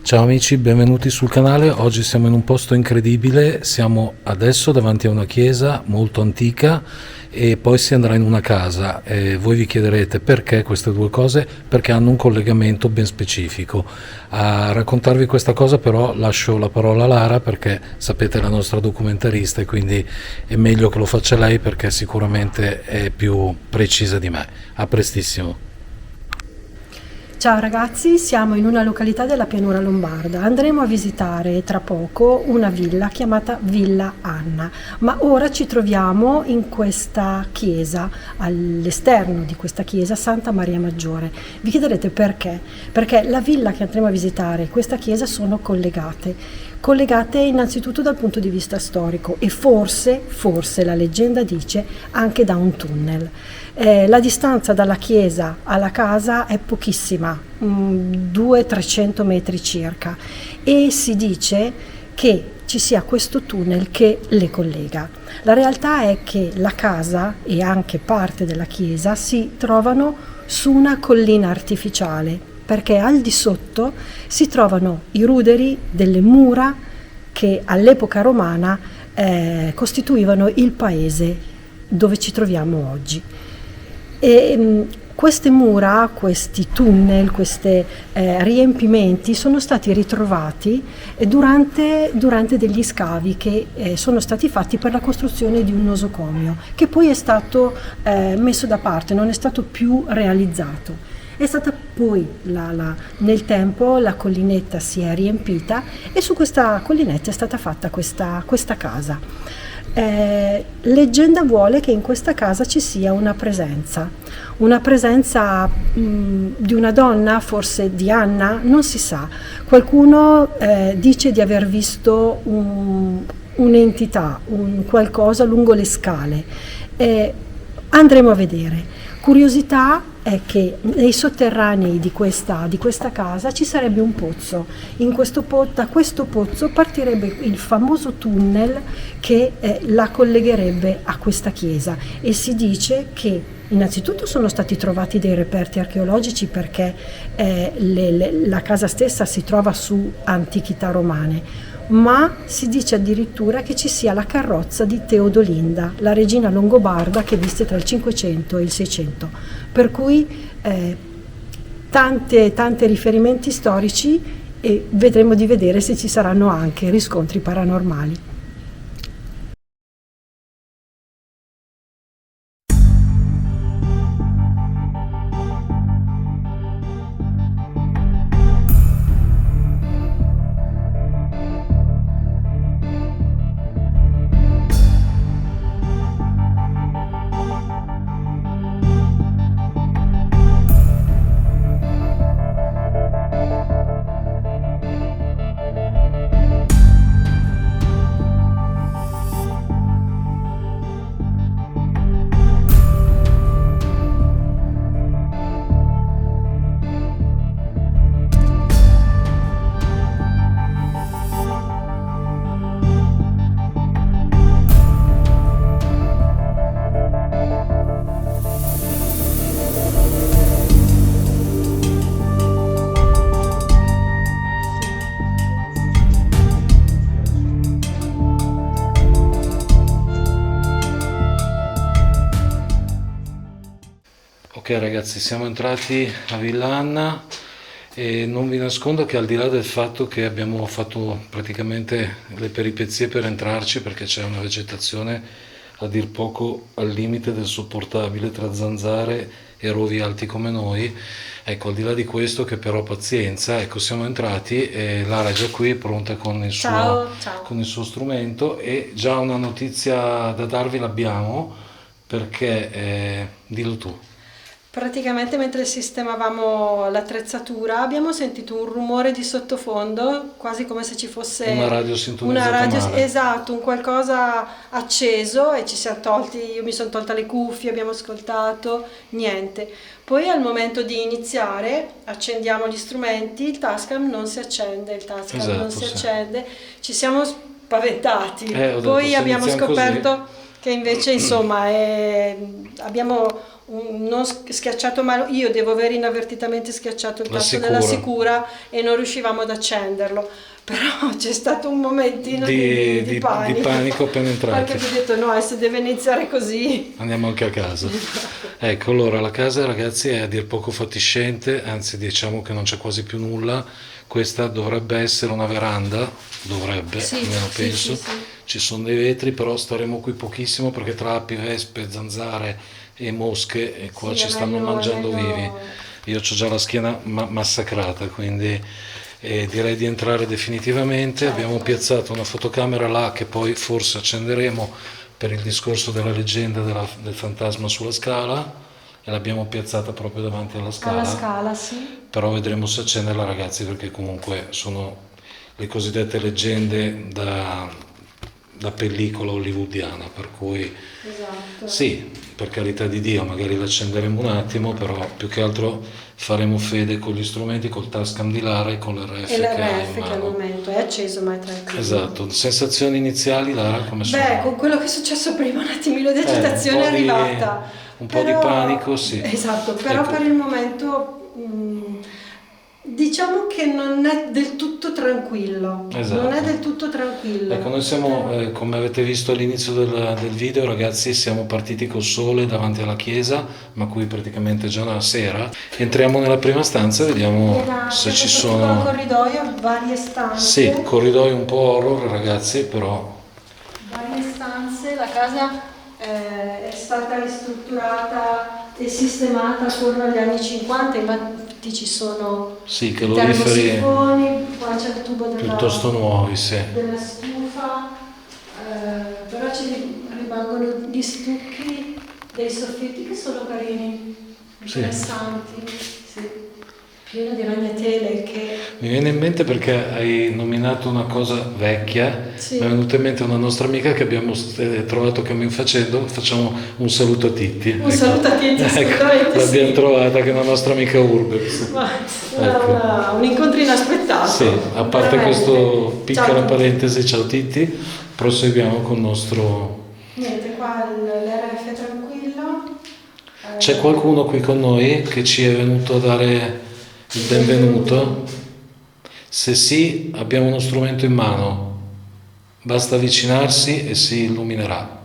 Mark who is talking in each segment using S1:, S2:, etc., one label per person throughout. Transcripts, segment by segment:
S1: Ciao amici, benvenuti sul canale. Oggi siamo in un posto incredibile, siamo adesso davanti a una chiesa molto antica e poi si andrà in una casa. E voi vi chiederete perché queste due cose, perché hanno un collegamento ben specifico. A raccontarvi questa cosa però lascio la parola a Lara, perché sapete è la nostra documentarista e quindi è meglio che lo faccia lei perché sicuramente è più precisa di me. A prestissimo.
S2: Ciao ragazzi, siamo in una località della pianura lombarda. Andremo a visitare tra poco una villa chiamata Villa Anna, ma ora ci troviamo in questa chiesa, all'esterno di questa chiesa Santa Maria Maggiore. Vi chiederete perché? Perché la villa che andremo a visitare e questa chiesa sono collegate innanzitutto dal punto di vista storico e forse la leggenda dice anche da un tunnel. La distanza dalla chiesa alla casa è pochissima, 200-300 metri circa, e si dice che ci sia questo tunnel che le collega. La realtà è che la casa e anche parte della chiesa si trovano su una collina artificiale, perché al di sotto si trovano i ruderi delle mura che all'epoca romana costituivano il paese dove ci troviamo oggi. Queste mura, questi tunnel, questi riempimenti sono stati ritrovati durante degli scavi che sono stati fatti per la costruzione di un nosocomio, che poi è stato messo da parte, non è stato più realizzato. È stata poi, nel tempo, la collinetta si è riempita e su questa collinetta è stata fatta questa casa. Leggenda vuole che in questa casa ci sia una presenza di una donna, forse di Anna, non si sa. Qualcuno dice di aver visto un'entità, un qualcosa lungo le scale. Andremo a vedere. Curiosità è che nei sotterranei di questa casa ci sarebbe un pozzo. Da questo pozzo partirebbe il famoso tunnel che la collegherebbe a questa chiesa, e si dice che innanzitutto sono stati trovati dei reperti archeologici, perché la casa stessa si trova su antichità romane, ma si dice addirittura che ci sia la carrozza di Teodolinda, la regina longobarda che visse tra il 500 e il 600, per cui tanti riferimenti storici, e vedremo di vedere se ci saranno anche riscontri paranormali.
S1: Ok ragazzi, siamo entrati a Villa Anna e non vi nascondo che al di là del fatto che abbiamo fatto praticamente le peripezie per entrarci, perché c'è una vegetazione a dir poco al limite del sopportabile tra zanzare e rovi alti come noi, ecco, al di là di questo, che però pazienza, ecco, siamo entrati e Lara è già qui pronta con
S2: Ciao.
S1: con il suo strumento, e già una notizia da darvi l'abbiamo, perché dillo tu.
S2: Praticamente mentre sistemavamo l'attrezzatura abbiamo sentito un rumore di sottofondo, quasi come se ci fosse
S1: Una radio sintonizzata male.
S2: esatto, un qualcosa acceso, e ci siamo tolti, io mi sono tolta le cuffie, abbiamo ascoltato, niente. Poi al momento di iniziare accendiamo gli strumenti, il Tascam non si accende,
S1: Esatto, sì.
S2: ci siamo spaventati.
S1: Ho detto,
S2: Poi
S1: se
S2: abbiamo
S1: iniziamo
S2: scoperto
S1: così.
S2: che invece insomma abbiamo non schiacciato male, io devo aver inavvertitamente schiacciato il
S1: La
S2: tasto della
S1: sicura.
S2: sicura e non riuscivamo ad accenderlo, però c'è stato un momentino di panico,
S1: panico appena entrati.
S2: perché ho detto no, se deve iniziare così.
S1: Andiamo anche a casa. Ecco, allora la casa ragazzi è a dir poco fatiscente, anzi diciamo che non c'è quasi più nulla. Questa dovrebbe essere una veranda, dovrebbe,
S2: Sì,
S1: almeno
S2: sì,
S1: penso.
S2: sì, sì.
S1: Ci sono dei vetri, però staremo qui pochissimo perché tra api, vespe, zanzare e mosche e qua
S2: Sì,
S1: ci
S2: è
S1: stanno
S2: meglio- è
S1: mangiando
S2: meglio-
S1: vivi. Io ho già la schiena massacrata, quindi direi di entrare definitivamente.
S2: Certo.
S1: Abbiamo piazzato una fotocamera là che poi forse accenderemo per il discorso della leggenda del fantasma sulla scala e l'abbiamo piazzata proprio davanti alla
S2: Alla
S1: scala.
S2: scala, sì.
S1: Però vedremo se accenderla ragazzi perché comunque sono le cosiddette leggende da pellicola hollywoodiana, per cui
S2: Esatto.
S1: sì, per carità di Dio, magari l'accenderemo un attimo, però più che altro faremo fede con gli strumenti, col Tascam di Lara e con l'RF
S2: E
S1: che ha in
S2: l'RF che al
S1: mano.
S2: momento è acceso ma è tranquillo.
S1: Esatto, sensazioni iniziali Lara come sono?
S2: Beh, con quello che è successo prima, un attimino di agitazione è
S1: un po' di-
S2: arrivata.
S1: un po' di panico, sì.
S2: Esatto, però
S1: Ecco.
S2: per il momento diciamo che non è del tutto tranquillo.
S1: Esatto.
S2: Non è del tutto tranquillo.
S1: Ecco, noi siamo, come avete visto all'inizio del video, ragazzi, siamo partiti col sole davanti alla chiesa, ma qui praticamente è già una sera. Entriamo nella prima stanza e vediamo se ci
S2: Un
S1: sono...
S2: corridoio, varie stanze.
S1: Sì, corridoio un po' horror, ragazzi, però...
S2: Varie stanze, la casa è stata ristrutturata e sistemata attorno agli anni 50, infatti ci sono
S1: Sì,
S2: i
S1: caloriferi
S2: termosifoni, qua c'è il tubo
S1: piuttosto nuovi, sì.
S2: della stufa, però ci rimangono gli stucchi dei soffitti che sono carini,
S1: Sì.
S2: interessanti, sì. Pieno di ragnatele che...
S1: Mi viene in mente perché hai nominato una cosa vecchia,
S2: Sì.
S1: mi è venuta in mente una nostra amica che abbiamo trovato cammin facendo, facciamo un saluto a Titti.
S2: Un saluto a Titti, assolutamente
S1: Ecco, l'abbiamo
S2: sì.
S1: trovata che è una nostra amica Urbex.
S2: Ma
S1: Ecco.
S2: un incontro inaspettato.
S1: Sì, a parte
S2: veramente.
S1: questa
S2: Ciao
S1: piccola
S2: a tutti.
S1: parentesi, ciao Titti, proseguiamo con il nostro...
S2: Niente, qua l'RF è tranquillo.
S1: C'è qualcuno qui con noi che ci è venuto a dare il benvenuto? Se sì, abbiamo uno strumento in mano, basta avvicinarsi e si illuminerà.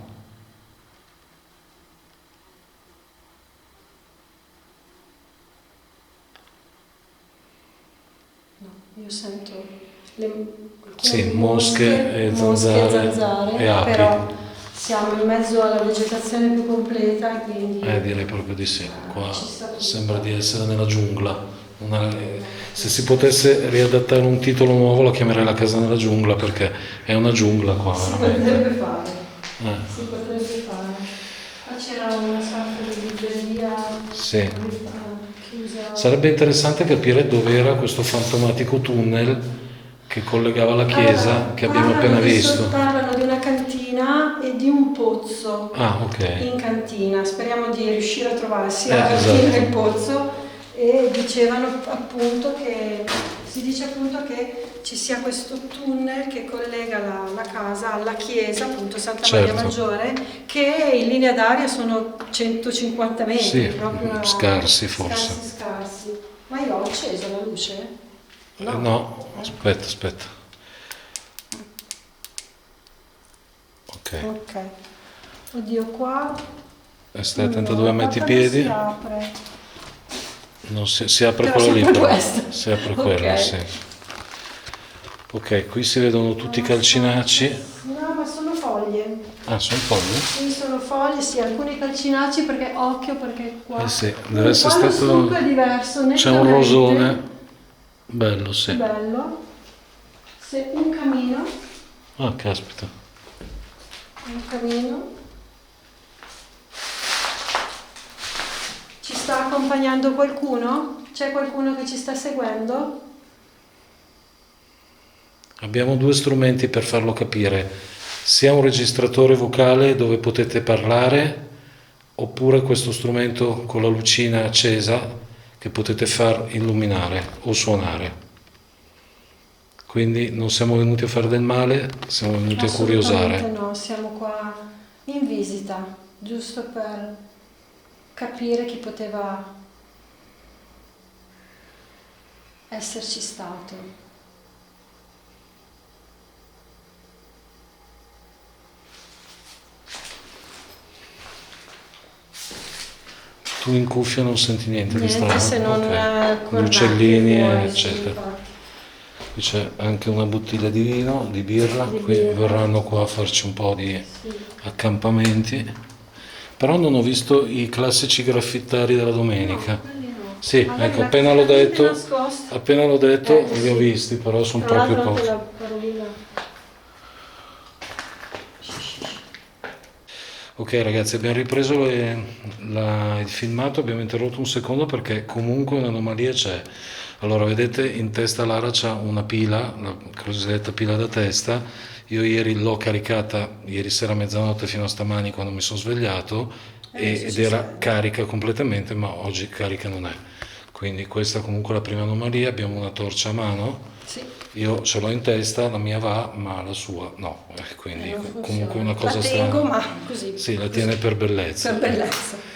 S2: No, io sento alcune
S1: Sì, mosche e zanzare e api.
S2: però siamo in mezzo alla vegetazione più completa, quindi
S1: Direi proprio di sì. Qua
S2: ci sta tutto.
S1: sembra di essere nella giungla. Se si potesse riadattare un titolo nuovo la chiamerei La casa nella giungla perché è una giungla qua
S2: si
S1: veramente.
S2: potrebbe fare.
S1: Eh,
S2: Si potrebbe fare. Qua c'era una sorta di libreria
S1: sì.
S2: chiusa.
S1: Sarebbe interessante capire dov'era questo fantomatico tunnel che collegava la chiesa
S2: Allora,
S1: che abbiamo appena visto.
S2: Parlano di una cantina e di un pozzo
S1: Ah, ok.
S2: in cantina. Speriamo di riuscire a trovare sia la
S1: Esatto.
S2: cantina che il pozzo. E dicevano appunto che si dice appunto che ci sia questo tunnel che collega la casa alla chiesa, appunto Santa Maria
S1: Certo.
S2: Maggiore, che in linea d'aria sono 150 metri,
S1: Sì,
S2: proprio
S1: scarsi forse.
S2: Scarsi. Ma io ho acceso la luce?
S1: No, aspetta. Ok.
S2: Ok. Oddio, qua
S1: Stai attento
S2: no,
S1: dove
S2: la
S1: metti i
S2: porta
S1: piedi.
S2: non si apre.
S1: Non si apre
S2: Però
S1: quello
S2: si
S1: lì,
S2: apre
S1: però.
S2: questo.
S1: Si apre
S2: Ok.
S1: quello, sì. Ok, qui si vedono tutti i calcinacci.
S2: No, ma sono foglie.
S1: Ah, sono foglie?
S2: Sì, sono foglie, sì, alcuni calcinacci perché occhio perché qua.
S1: Eh sì, deve essere
S2: qua lo
S1: stato...
S2: stucco è diverso,
S1: C'è un
S2: nettamente.
S1: rosone. Bello, sì.
S2: Bello. Se un camino,
S1: Ah, caspita.
S2: Ci sta accompagnando qualcuno? C'è qualcuno che ci sta seguendo?
S1: Abbiamo due strumenti per farlo capire, sia un registratore vocale dove potete parlare, oppure questo strumento con la lucina accesa che potete far illuminare o suonare. Quindi non siamo venuti a fare del male, siamo venuti a curiosare.
S2: Assolutamente no, siamo qua in visita, giusto per capire chi poteva esserci stato.
S1: Tu in cuffia non senti niente di strano?
S2: Niente se non
S1: Ok. Gli
S2: cornacchie
S1: uccellini,
S2: fuori, sì,
S1: eccetera.
S2: infatti.
S1: Qui c'è anche una bottiglia di vino, di birra,
S2: Di
S1: qui
S2: birra.
S1: verranno qua a farci un po' di
S2: Sì.
S1: accampamenti. Però non ho visto i classici graffittari della domenica.
S2: No, quelli no.
S1: Sì,
S2: Magari
S1: ecco,
S2: la
S1: appena l'ho
S2: chiave
S1: detto,
S2: nascosta.
S1: appena l'ho detto li ho
S2: Sì.
S1: visti, però sono
S2: Tra
S1: proprio
S2: l'altro anche
S1: pochi.
S2: la parolina.
S1: Ok ragazzi, abbiamo ripreso il filmato, abbiamo interrotto un secondo perché comunque un'anomalia c'è. Allora, vedete, in testa Lara c'ha una pila, la cosiddetta pila da testa. Io ieri l'ho caricata, ieri sera a mezzanotte fino a stamani quando mi sono svegliato
S2: Adesso
S1: ed
S2: si
S1: era
S2: sveglia.
S1: carica completamente, ma oggi carica non è. Quindi questa comunque è la prima anomalia, abbiamo una torcia a mano.
S2: Sì,
S1: Io ce l'ho in testa, la mia va, ma la sua no. Quindi
S2: non funziona.
S1: comunque una cosa
S2: La tengo,
S1: strana.
S2: ma così.
S1: Sì, la
S2: così,
S1: tiene per bellezza.
S2: per bellezza.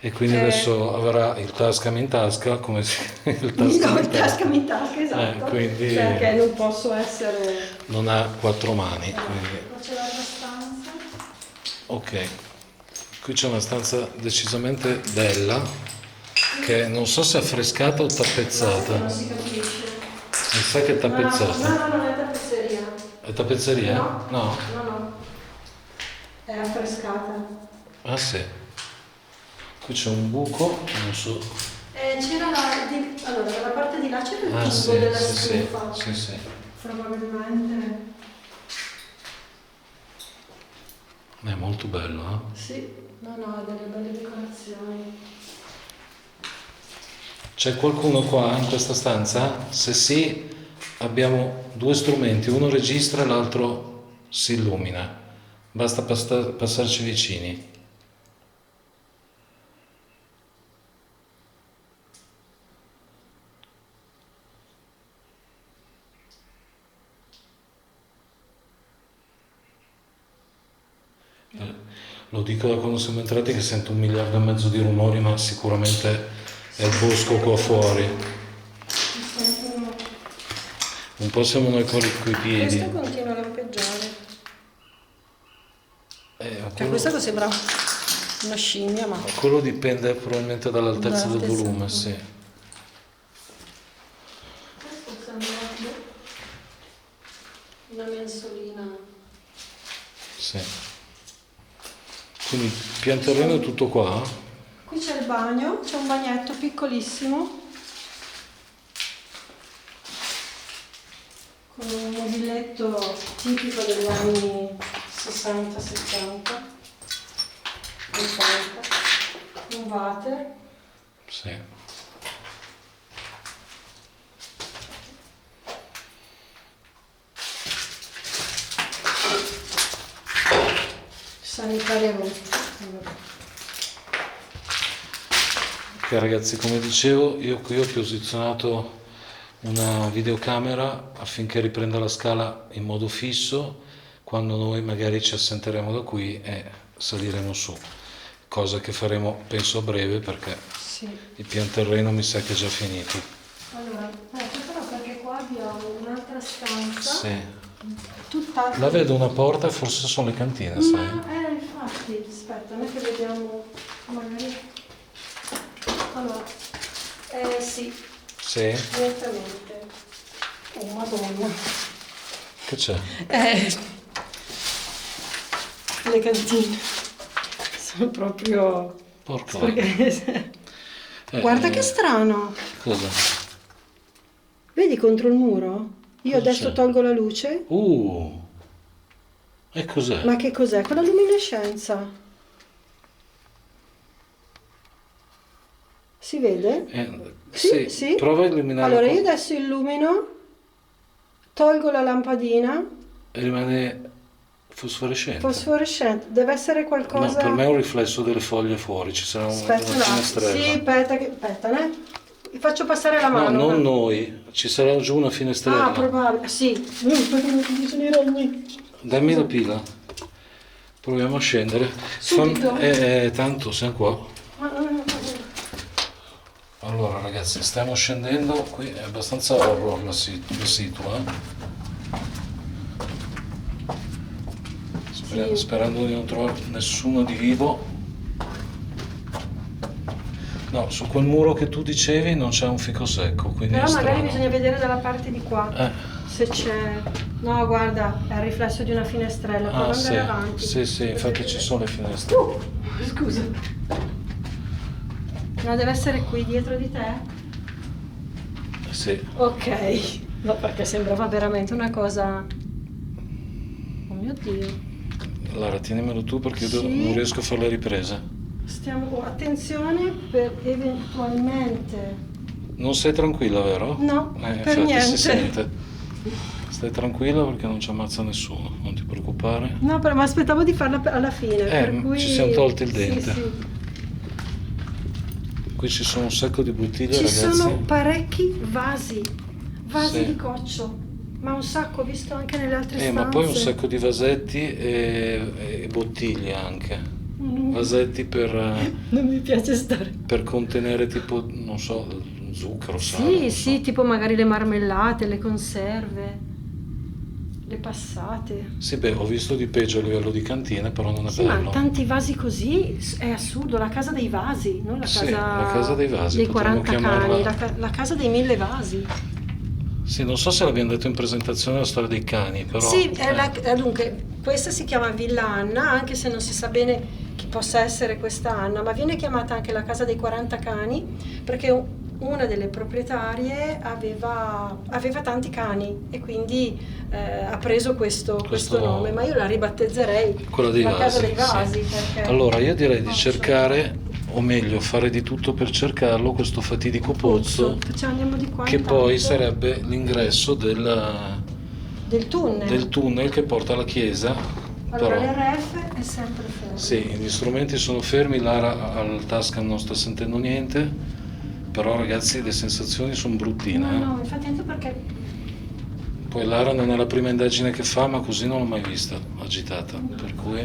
S1: E quindi adesso avrà il Tascam in tasca, come si... il Tascam
S2: No,
S1: in
S2: il
S1: tasca.
S2: tasca in tasca, esatto.
S1: Quindi
S2: Perché non posso essere...
S1: non ha quattro mani. Quindi...
S2: Ma c'è l'altra stanza?
S1: Ok, qui c'è una stanza decisamente bella, che non so se è affrescata o tappezzata.
S2: Non si capisce.
S1: Mi sa che è tappezzata.
S2: No, non è tappezzeria.
S1: È tappezzeria?
S2: No.
S1: No?
S2: No. È affrescata.
S1: Ah sì. Qui c'è un buco, non so.
S2: C'era allora, dalla parte di là c'era il
S1: Ah
S2: tubo
S1: sì,
S2: della
S1: sì, sì,
S2: stufa.
S1: sì, sì.
S2: Probabilmente.
S1: È molto bello, eh?
S2: Sì, no, ha delle belle decorazioni.
S1: C'è qualcuno qua in questa stanza? Se sì, abbiamo due strumenti, uno registra e l'altro si illumina. Basta passarci vicini. Lo dico da quando siamo entrati che sento 1,5 miliardi di rumori, ma sicuramente è il bosco qua fuori. Un po' siamo noi con i piedi.
S2: Questo continua a lampeggiare. Cioè,
S1: Quello,
S2: questo sembra una scimmia, ma...
S1: quello dipende probabilmente dall'altezza del
S2: Dall'altezza.
S1: volume, sì.
S2: Questo sembra una mensolina.
S1: Sì. Quindi pian terreno è tutto qua?
S2: Qui c'è il bagno, c'è un bagnetto piccolissimo con un mobiletto tipico degli anni 60, 70, 80, un water.
S1: Sì.
S2: Sanitaria room.
S1: Ok ragazzi, come dicevo, io qui ho posizionato una videocamera affinché riprenda la scala in modo fisso quando noi magari ci assenteremo da qui e saliremo su, cosa che faremo penso a breve perché
S2: Sì.
S1: il pian terreno mi sa che è già finito.
S2: Allora, però perché qua abbiamo un'altra stanza.
S1: Sì.
S2: Tutta...
S1: La vedo una porta e forse sono le cantine, sai?
S2: Ma infatti, aspetta, noi che vediamo magari. Allora, sì,
S1: Sì?
S2: direttamente. Oh madonna.
S1: Che c'è?
S2: Le cantine sono proprio
S1: Porca.
S2: sporche. Guarda che strano.
S1: Cosa?
S2: Vedi contro il muro? Io
S1: Cosa
S2: adesso
S1: c'è?
S2: tolgo la luce.
S1: E cos'è?
S2: Ma che cos'è? Quella luminescenza. Si vede?
S1: Sì,
S2: Sì.
S1: prova a illuminare.
S2: Allora io adesso illumino, tolgo la lampadina,
S1: E rimane fosforescente.
S2: fosforescente, deve essere
S1: No,
S2: qualcosa...
S1: per me è un riflesso delle foglie fuori, ci sarà
S2: Aspetta,
S1: una finestrella.
S2: sì, aspetta, ne? Faccio passare la
S1: No,
S2: mano.
S1: non noi, ci sarà giù una finestrella.
S2: Ah, probabile, sì. Perché non ti sono i ragni.
S1: Dammi la pila. Proviamo a scendere.
S2: Subito?
S1: Tanto siamo qua. Allora ragazzi, stiamo scendendo, qui è abbastanza horror il sito,
S2: Sì.
S1: Sperando di non trovare nessuno di vivo. No, su quel muro che tu dicevi non c'è un fico secco, quindi
S2: Però
S1: è
S2: magari
S1: strano.
S2: bisogna vedere dalla parte di qua
S1: Eh.
S2: se c'è. No, guarda, è il riflesso di una finestrella. Prova
S1: Ah
S2: ad
S1: sì,
S2: andare avanti.
S1: sì, infatti ci sono le finestre.
S2: Scusa. No, deve essere qui dietro di te?
S1: Sì.
S2: Ok. No, perché sembrava veramente una cosa. Oh mio Dio.
S1: Lara, tienimelo tu perché io
S2: Sì.
S1: non riesco a fare le riprese.
S2: Attenzione per eventualmente.
S1: Non sei tranquilla, vero?
S2: No, per
S1: infatti
S2: niente.
S1: si sente. Stai tranquilla perché non ci ammazza nessuno, non ti preoccupare.
S2: No, ma aspettavo di farla alla fine. Per cui...
S1: ci siamo tolti il
S2: Sì,
S1: dente.
S2: sì.
S1: Qui ci sono un sacco di bottiglie,
S2: Ci
S1: ragazzi.
S2: sono parecchi vasi
S1: Sì.
S2: di coccio, ma un sacco, ho visto anche nelle altre stanze.
S1: Ma poi un sacco di vasetti e bottiglie anche. Vasetti
S2: Non mi piace stare.
S1: per contenere tipo, non so, zucchero, sale.
S2: Sì,
S1: non
S2: sì,
S1: so.
S2: tipo magari le marmellate, le conserve, le passate.
S1: Sì, beh, ho visto di peggio a livello di cantine, però non è
S2: Sì,
S1: bello.
S2: ma tanti vasi così è assurdo, la casa dei vasi, non la casa,
S1: Sì, la casa dei vasi,
S2: dei
S1: potremmo
S2: 40
S1: chiamarla.
S2: cani, la casa dei 1000 vasi.
S1: Sì, non so se l'abbiamo detto in presentazione la storia dei cani, però...
S2: Sì, dunque, questa si chiama Villa Anna, anche se non si sa bene chi possa essere questa Anna, ma viene chiamata anche la casa dei 40 cani perché una delle proprietarie aveva tanti cani e quindi ha preso questo nome, ma io la ribattezzerei
S1: quella dei
S2: la
S1: vasi,
S2: casa dei vasi.
S1: sì.
S2: Perché
S1: Allora, io direi di
S2: Pozzo.
S1: cercare, o meglio, fare di tutto per cercarlo, questo fatidico pozzo,
S2: Andiamo di qua
S1: che
S2: intanto.
S1: poi sarebbe l'ingresso del tunnel che porta alla chiesa.
S2: Allora,
S1: Però,
S2: l'RF è sempre fermo.
S1: sì, gli strumenti sono fermi, Lara al tasca non sta sentendo niente, però ragazzi le sensazioni sono bruttine.
S2: No, infatti anche perché
S1: Poi Lara non è la prima indagine che fa, ma così non l'ho mai vista agitata, per cui...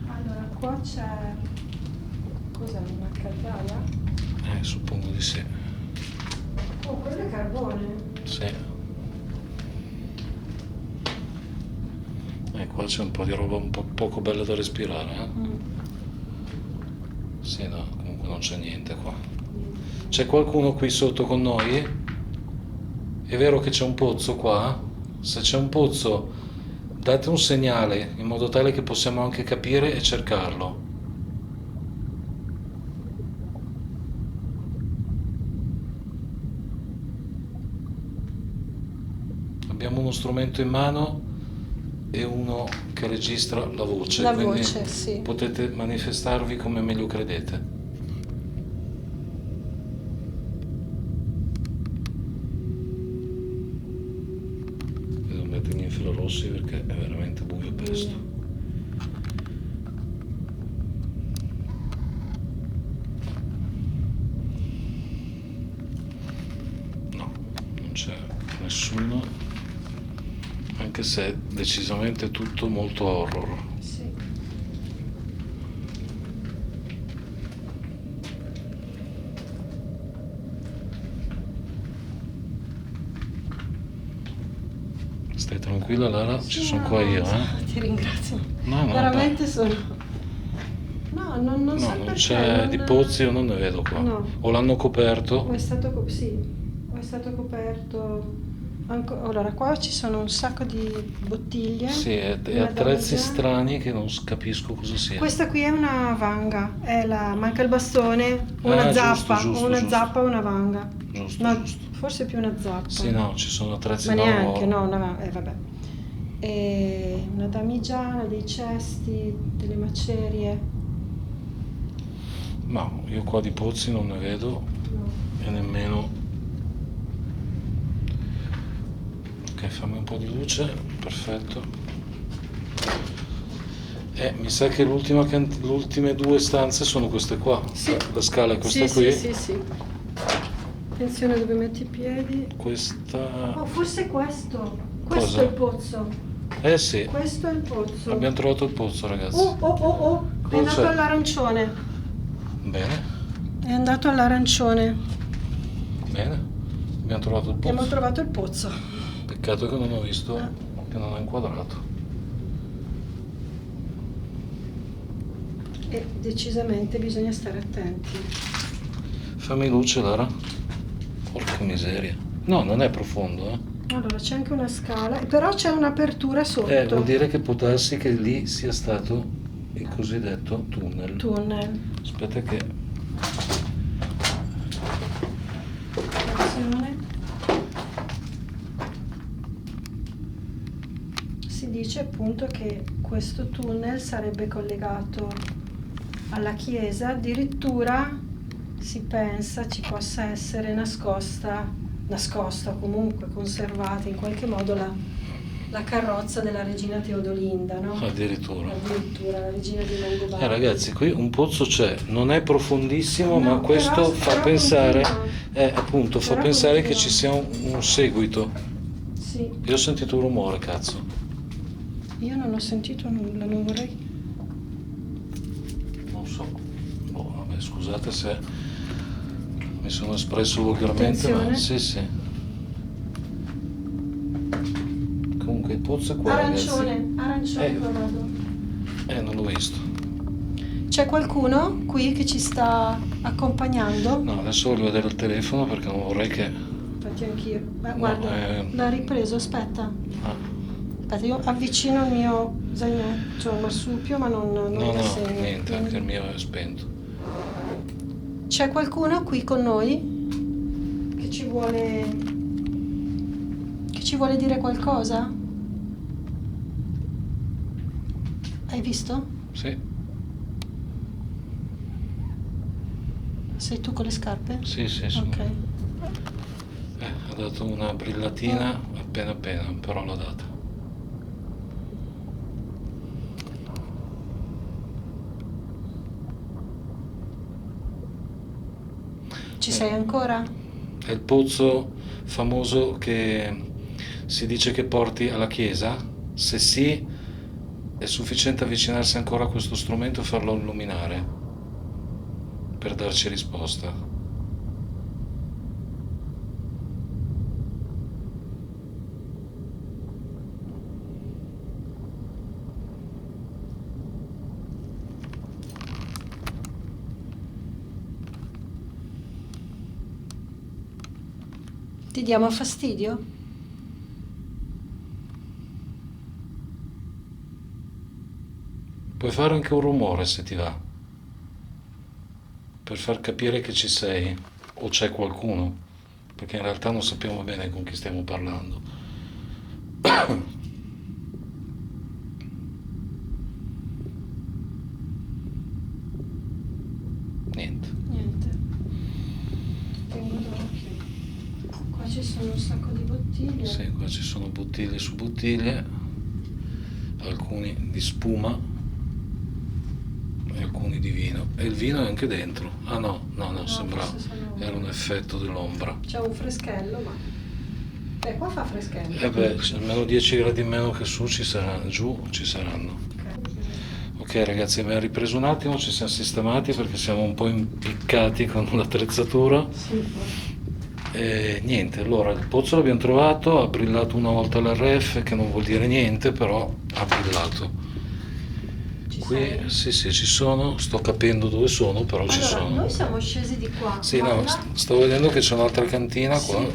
S2: allora qua c'è cos'è, una caldaia?
S1: suppongo di sì.
S2: Oh, quello è carbone.
S1: Sì. Qua c'è un po' di roba un po' poco bella da respirare, Sì, no, comunque non c'è niente qua. C'è qualcuno qui sotto con noi? È vero che c'è un pozzo qua? Se c'è un pozzo, date un segnale in modo tale che possiamo anche capire e cercarlo. Abbiamo uno strumento in mano e uno che registra la voce,
S2: La
S1: quindi
S2: voce, sì.
S1: potete manifestarvi come meglio credete. Devo mettermi infrarossi perché è veramente buio pesto. No, non c'è nessuno. Anche se è decisamente tutto molto horror.
S2: Sì.
S1: Stai tranquilla Lara, ci sono qua io,
S2: Ti ringrazio.
S1: No,
S2: veramente sono. No, non
S1: No,
S2: so
S1: non
S2: perché.
S1: c'è di pozzi, io non ne vedo qua.
S2: No.
S1: O l'hanno coperto.
S2: O è stato coperto. Allora, qua ci sono un sacco di bottiglie.
S1: Sì, e
S2: una
S1: attrezzi
S2: damigiana.
S1: strani che non capisco cosa sia.
S2: Questa qui è una vanga, manca il bastone, una zappa,
S1: giusto,
S2: una
S1: giusto.
S2: zappa o una vanga.
S1: Giusto,
S2: No,
S1: giusto.
S2: forse più una zappa.
S1: Sì, no, ci sono attrezzi
S2: Ma
S1: da
S2: neanche,
S1: lavoro.
S2: no, vabbè. E una damigiana, dei cesti, delle macerie.
S1: Ma io qua di pozzi non ne vedo
S2: No.
S1: e nemmeno. Ok, fammi un po' di luce, perfetto. Mi sa che le ultime due stanze sono queste qua.
S2: Sì.
S1: La scala è questa
S2: Sì,
S1: qui.
S2: sì. Attenzione dove metti i piedi.
S1: Questa.
S2: Oh, forse questo. Questo
S1: Cosa?
S2: è il pozzo.
S1: Sì,
S2: Questo è il pozzo.
S1: abbiamo trovato il pozzo, ragazzi.
S2: Oh. È
S1: Cosa
S2: andato
S1: c'è?
S2: all'arancione.
S1: Bene.
S2: È andato all'arancione.
S1: Bene, abbiamo trovato il
S2: Abbiamo
S1: pozzo.
S2: trovato il pozzo.
S1: Peccato che non ho visto, che non ho inquadrato.
S2: E decisamente bisogna stare attenti.
S1: Fammi luce, Lara. Porca miseria. No, non è profondo, eh.
S2: Allora c'è anche una scala, però c'è un'apertura sotto.
S1: Vuol dire che può darsi che lì sia stato il cosiddetto tunnel.
S2: Tunnel.
S1: Aspetta che...
S2: Attenzione. Si dice appunto che questo tunnel sarebbe collegato alla chiesa, addirittura si pensa ci possa essere nascosta o comunque conservata in qualche modo la carrozza della regina Teodolinda, no?
S1: Addirittura.
S2: Addirittura la regina di Longobardia.
S1: Ragazzi, qui un pozzo c'è, non è profondissimo,
S2: No,
S1: ma questo
S2: però-
S1: fa
S2: però
S1: pensare,
S2: continua.
S1: appunto, fa
S2: Però
S1: pensare che
S2: continua.
S1: ci sia un seguito.
S2: Sì,
S1: Io ho sentito un rumore, cazzo.
S2: io non ho sentito nulla, non vorrei.
S1: Non so. Boh, vabbè, scusate se mi sono espresso volgarmente, ma
S2: Attenzione.
S1: sì. Comunque il pozzo è qua,
S2: Arancione,
S1: Eh.
S2: lo vado.
S1: ragazzi. Non l'ho visto.
S2: C'è qualcuno qui che ci sta accompagnando?
S1: No, adesso voglio vedere il telefono perché non vorrei che...
S2: Infatti anch'io. Beh,
S1: No,
S2: guarda, l'ha ripreso, aspetta.
S1: Ah,
S2: Aspetta, io avvicino il mio zainetto, cioè il marsupio, ma non
S1: no,
S2: da segno.
S1: niente, anche il mio è spento.
S2: C'è qualcuno qui con noi che ci vuole dire qualcosa? Hai visto?
S1: Sì,
S2: Sei tu con le scarpe?
S1: sì,
S2: Ok.
S1: ha dato una brillatina appena, però l'ha data.
S2: Ci sei ancora?
S1: È il pozzo famoso che si dice che porti alla chiesa? Se sì, è sufficiente avvicinarsi ancora a questo strumento e farlo illuminare per darci risposta.
S2: Ti diamo fastidio?
S1: Puoi fare anche un rumore se ti va, per far capire che ci sei o c'è qualcuno, perché in realtà non sappiamo bene con chi stiamo parlando. Niente.
S2: Niente. Tengo d'occhio. Qua ci sono un sacco di bottiglie.
S1: Sì, qua ci sono bottiglie su bottiglie, alcuni di spuma e alcuni di vino. E il vino è anche dentro. Ah no, sembrava,
S2: forse sono-
S1: era un effetto dell'ombra.
S2: C'è un freschello, ma... qua fa freschello.
S1: Almeno 10 gradi in meno che su ci saranno, giù ci saranno. Ok ragazzi, abbiamo ripreso un attimo, ci siamo sistemati perché siamo un po' impiccati con l'attrezzatura.
S2: Sì.
S1: E niente, allora il pozzo l'abbiamo trovato, ha brillato una volta l'RF, che non vuol dire niente, però ha brillato.
S2: Ci
S1: Qui
S2: sei?
S1: sì, ci sono, sto capendo dove sono, però ci
S2: Allora,
S1: sono.
S2: noi siamo scesi di qua.
S1: Sì,
S2: ma
S1: no,
S2: là-
S1: stavo vedendo che c'è un'altra cantina qua,
S2: Sì.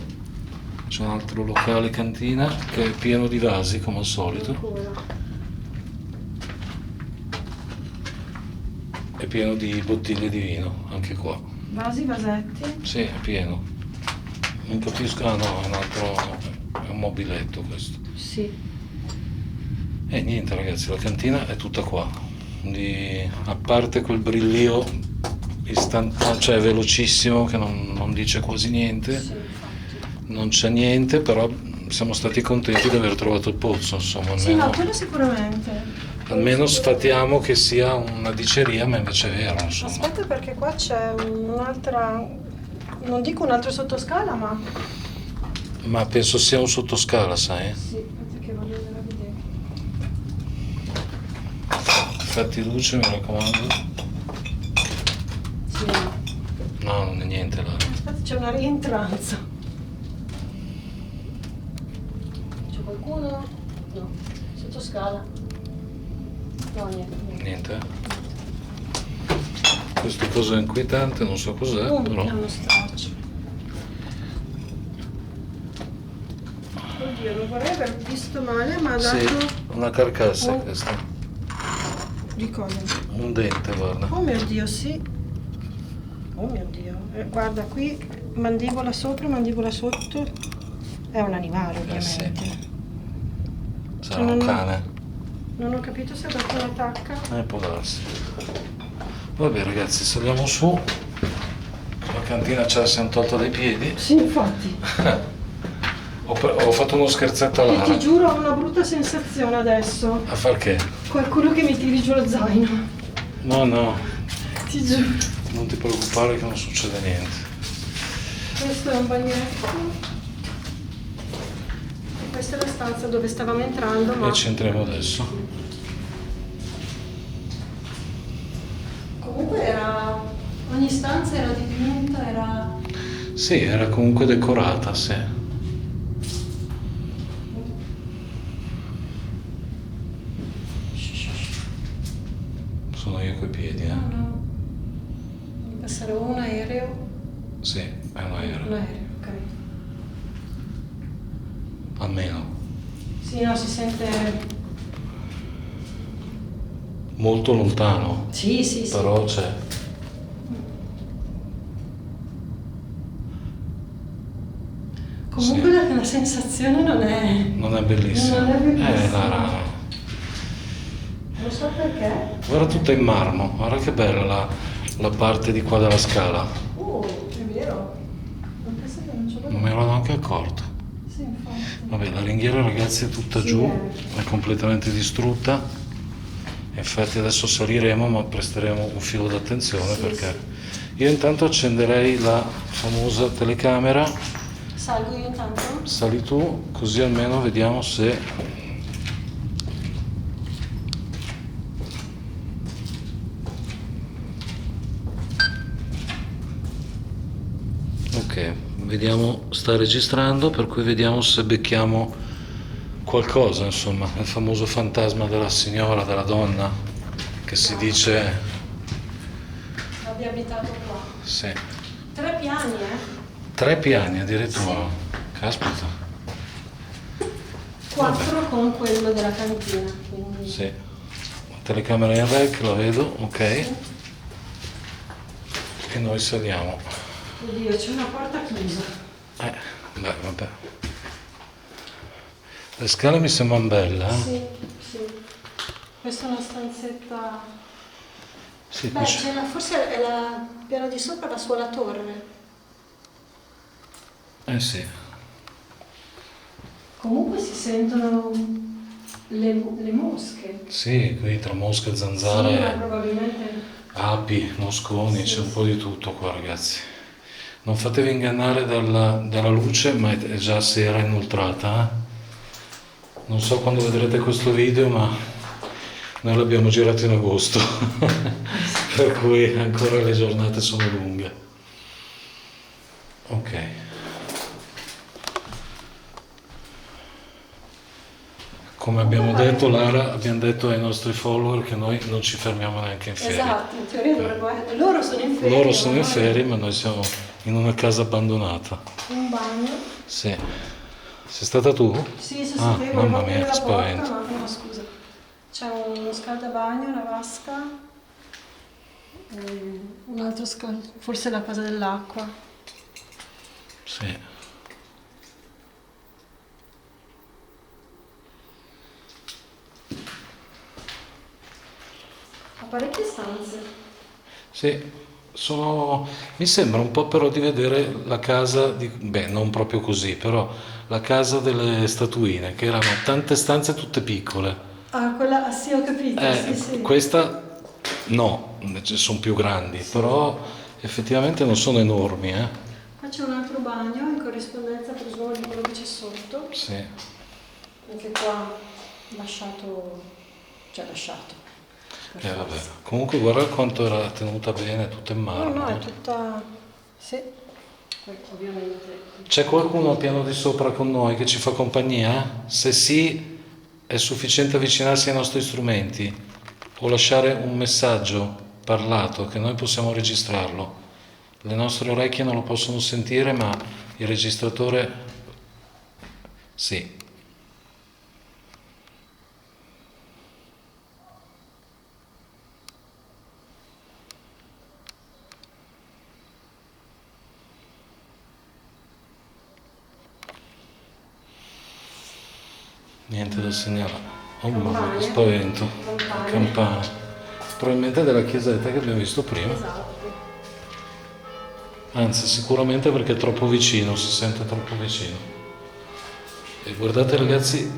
S1: c'è un altro locale cantina che è pieno di vasi come al solito,
S2: Ancora.
S1: è pieno di bottiglie di vino, anche qua.
S2: Vasi, vasetti.
S1: Sì, è pieno. Non capisco, ah no, è un altro, è un mobiletto questo.
S2: Sì.
S1: E niente ragazzi, la cantina è tutta qua, a parte quel brillio istantaneo, cioè velocissimo, che non dice quasi niente,
S2: Sì, infatti.
S1: non c'è niente, però siamo stati contenti di aver trovato il pozzo, insomma,
S2: Sì, no,
S1: almeno,
S2: quello sicuramente.
S1: almeno sfatiamo che sia una diceria, ma invece è vero, insomma.
S2: Aspetta perché qua c'è un'altra, non dico un'altra sottoscala, ma...
S1: Ma penso sia un sottoscala, sai?
S2: Sì, aspetta che voglio andare a vedere.
S1: Fatti luce, mi raccomando.
S2: Sì.
S1: No, non è niente là.
S2: Aspetta, C'è una rientranza. C'è qualcuno? No. Sotto scala? No, niente.
S1: Niente. Questo coso è inquietante, non so cos'è, però.
S2: È uno straccio. Oddio, non vorrei aver visto male, ma ha dato...
S1: Sì, una carcassa
S2: Oh.
S1: questa.
S2: Di cosa?
S1: Un dente, guarda.
S2: Oh mio Dio, sì. Oh mio Dio. Guarda qui, mandibola sopra, mandibola sotto. È un animale, ovviamente.
S1: Sì. Sarà un cane.
S2: Non ho capito se qualcuno attacca.
S1: Può darsi. Vabbè ragazzi, saliamo su. La cantina ce la siamo tolta dai piedi.
S2: Sì, infatti.
S1: Ho fatto uno scherzetto a
S2: E
S1: Lara.
S2: ti giuro, ho una brutta sensazione adesso.
S1: A far che?
S2: Qualcuno che mi tiri giù lo zaino.
S1: No,
S2: Ti giuro.
S1: non ti preoccupare che non succede niente.
S2: Questo è un bagnetto. E questa è la stanza dove stavamo entrando, ma...
S1: E ci entriamo adesso.
S2: Comunque era... Ogni stanza era dipinta, era...
S1: Sì, era comunque decorata, sì. Sono io coi piedi,
S2: No, no. Deve passare un aereo.
S1: Sì, è un
S2: Un
S1: aereo.
S2: aereo, ok.
S1: Almeno.
S2: Sì, no, si sente...
S1: Molto lontano,
S2: Sì, sì, sì.
S1: però c'è.
S2: Comunque
S1: Sì.
S2: la sensazione non è...
S1: Non è bellissimo.
S2: Non è bellissimo.
S1: La rana.
S2: Non so perché.
S1: Guarda tutta in marmo, guarda che bella la parte di qua della scala.
S2: È vero. Non penso che non ce l'ho.
S1: Non me ne ero neanche accorto.
S2: Sì, infatti.
S1: Vabbè, la ringhiera ragazzi è tutta
S2: Sì,
S1: giù, è completamente distrutta. Infatti adesso saliremo ma presteremo un filo d'attenzione
S2: Sì,
S1: perché io intanto accenderei la famosa telecamera.
S2: Salgo io intanto?
S1: Sali tu, così almeno vediamo se... Ok, vediamo, sta registrando, per cui vediamo se becchiamo qualcosa, insomma, il famoso fantasma della signora, della donna, che si dice...
S2: Abbia abitato qua.
S1: Sì.
S2: 3 piani,
S1: 3 piani addirittura. Caspita.
S2: 4 con quello della cantina. Quindi...
S1: Sì. La telecamera in rec, la vedo, ok. E noi saliamo.
S2: Oddio, c'è una porta chiusa.
S1: Beh, vabbè. Le scale mi sembrano belle, eh?
S2: Sì, sì. Questa è una stanzetta...
S1: Sì,
S2: Beh, forse è la piano di sopra la sua torre.
S1: sì.
S2: Comunque si sentono le mosche.
S1: Sì, qui tra mosche,
S2: Sì, ma
S1: zanzare,
S2: probabilmente...
S1: api, mosconi,
S2: Sì,
S1: c'è un
S2: sì.
S1: po' di tutto qua, ragazzi. Non fatevi ingannare dalla luce, ma è già sera inoltrata, eh? Non so quando vedrete questo video, ma noi l'abbiamo girato in agosto, per cui ancora le giornate sono lunghe. Ok. Come abbiamo detto, Lara, abbiamo detto ai nostri follower che noi non ci fermiamo neanche in ferie.
S2: Esatto, in teoria dovrebbero essere... Loro sono in ferie.
S1: Loro sono in
S2: noi-
S1: ferie, ma noi siamo in una casa abbandonata.
S2: Un bagno.
S1: Sì. Sei stata tu?
S2: Sì, sì,
S1: Ah,
S2: sì,
S1: mamma
S2: volevo
S1: mia,
S2: aprire
S1: che
S2: la porta,
S1: spavento.
S2: ma no, scusa. C'è uno scaldabagno, una vasca, un altro forse la casa dell'acqua.
S1: Sì.
S2: Ha parecchie stanze.
S1: Sì, mi sembra un po' però di vedere la casa beh, non proprio così, però la casa delle statuine, che erano tante stanze tutte piccole.
S2: Ah, quella, sì, ho capito, sì, sì.
S1: Questa no, sono più grandi, però effettivamente non sono enormi, eh?
S2: Qua c'è un altro bagno in corrispondenza presumo di quello che c'è sotto.
S1: Sì.
S2: Anche qua lasciato. Per
S1: Vabbè.
S2: forza.
S1: Comunque guarda quanto era tenuta bene, tutta in
S2: No,
S1: marmo.
S2: no, è tutta... Sì. Poi ovviamente
S1: C'è qualcuno al piano di sopra con noi che ci fa compagnia? Se sì, è sufficiente avvicinarsi ai nostri strumenti o lasciare un messaggio parlato che noi possiamo registrarlo. Le nostre orecchie non lo possono sentire, ma il registratore sì. Niente da segnalare. Oh mamma, che spavento. Campana. Probabilmente è della chiesetta che abbiamo visto prima.
S2: esatto.
S1: Anzi, sicuramente perché è troppo vicino, si sente troppo vicino. E guardate ragazzi,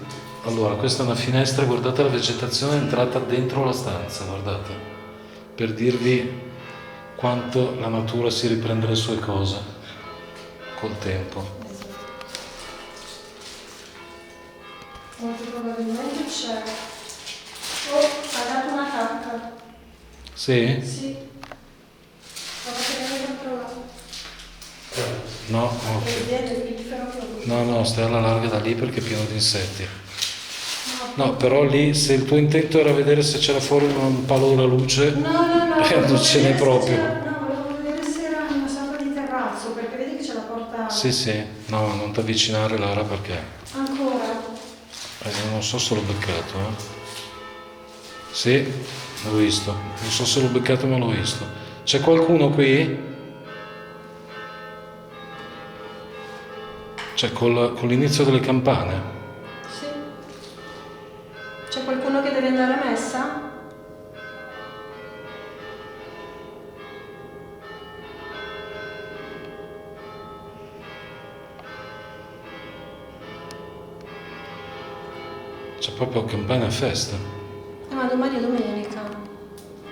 S1: allora questa è una finestra, guardate la vegetazione è entrata dentro la stanza, guardate, per dirvi quanto la natura si riprende le sue cose col tempo.
S2: Molto probabilmente c'è. Oh, ha dato una tacca.
S1: Sì?
S2: Sì. Guarda che viene da provare.
S1: No, ok.
S2: Vedete il piffero proprio.
S1: No, stai alla larga da lì perché è pieno di insetti. No, però lì se il tuo intento era vedere se c'era fuori un palo della luce,
S2: No,
S1: non ce n'è
S2: volevo vedere se
S1: proprio.
S2: no, volevo vedere se era una sorta di terrazzo, perché vedi che c'è la porta.
S1: Sì, no, non ti avvicinare Lara perché
S2: Ancora?
S1: non so se l'ho beccato, Sì, l'ho visto. Non so se l'ho beccato ma l'ho visto. C'è qualcuno qui? Cioè con l'inizio delle campane?
S2: Sì. C'è qualcuno che deve andare a messa?
S1: C'è proprio campane a festa.
S2: Ma domani è domenica,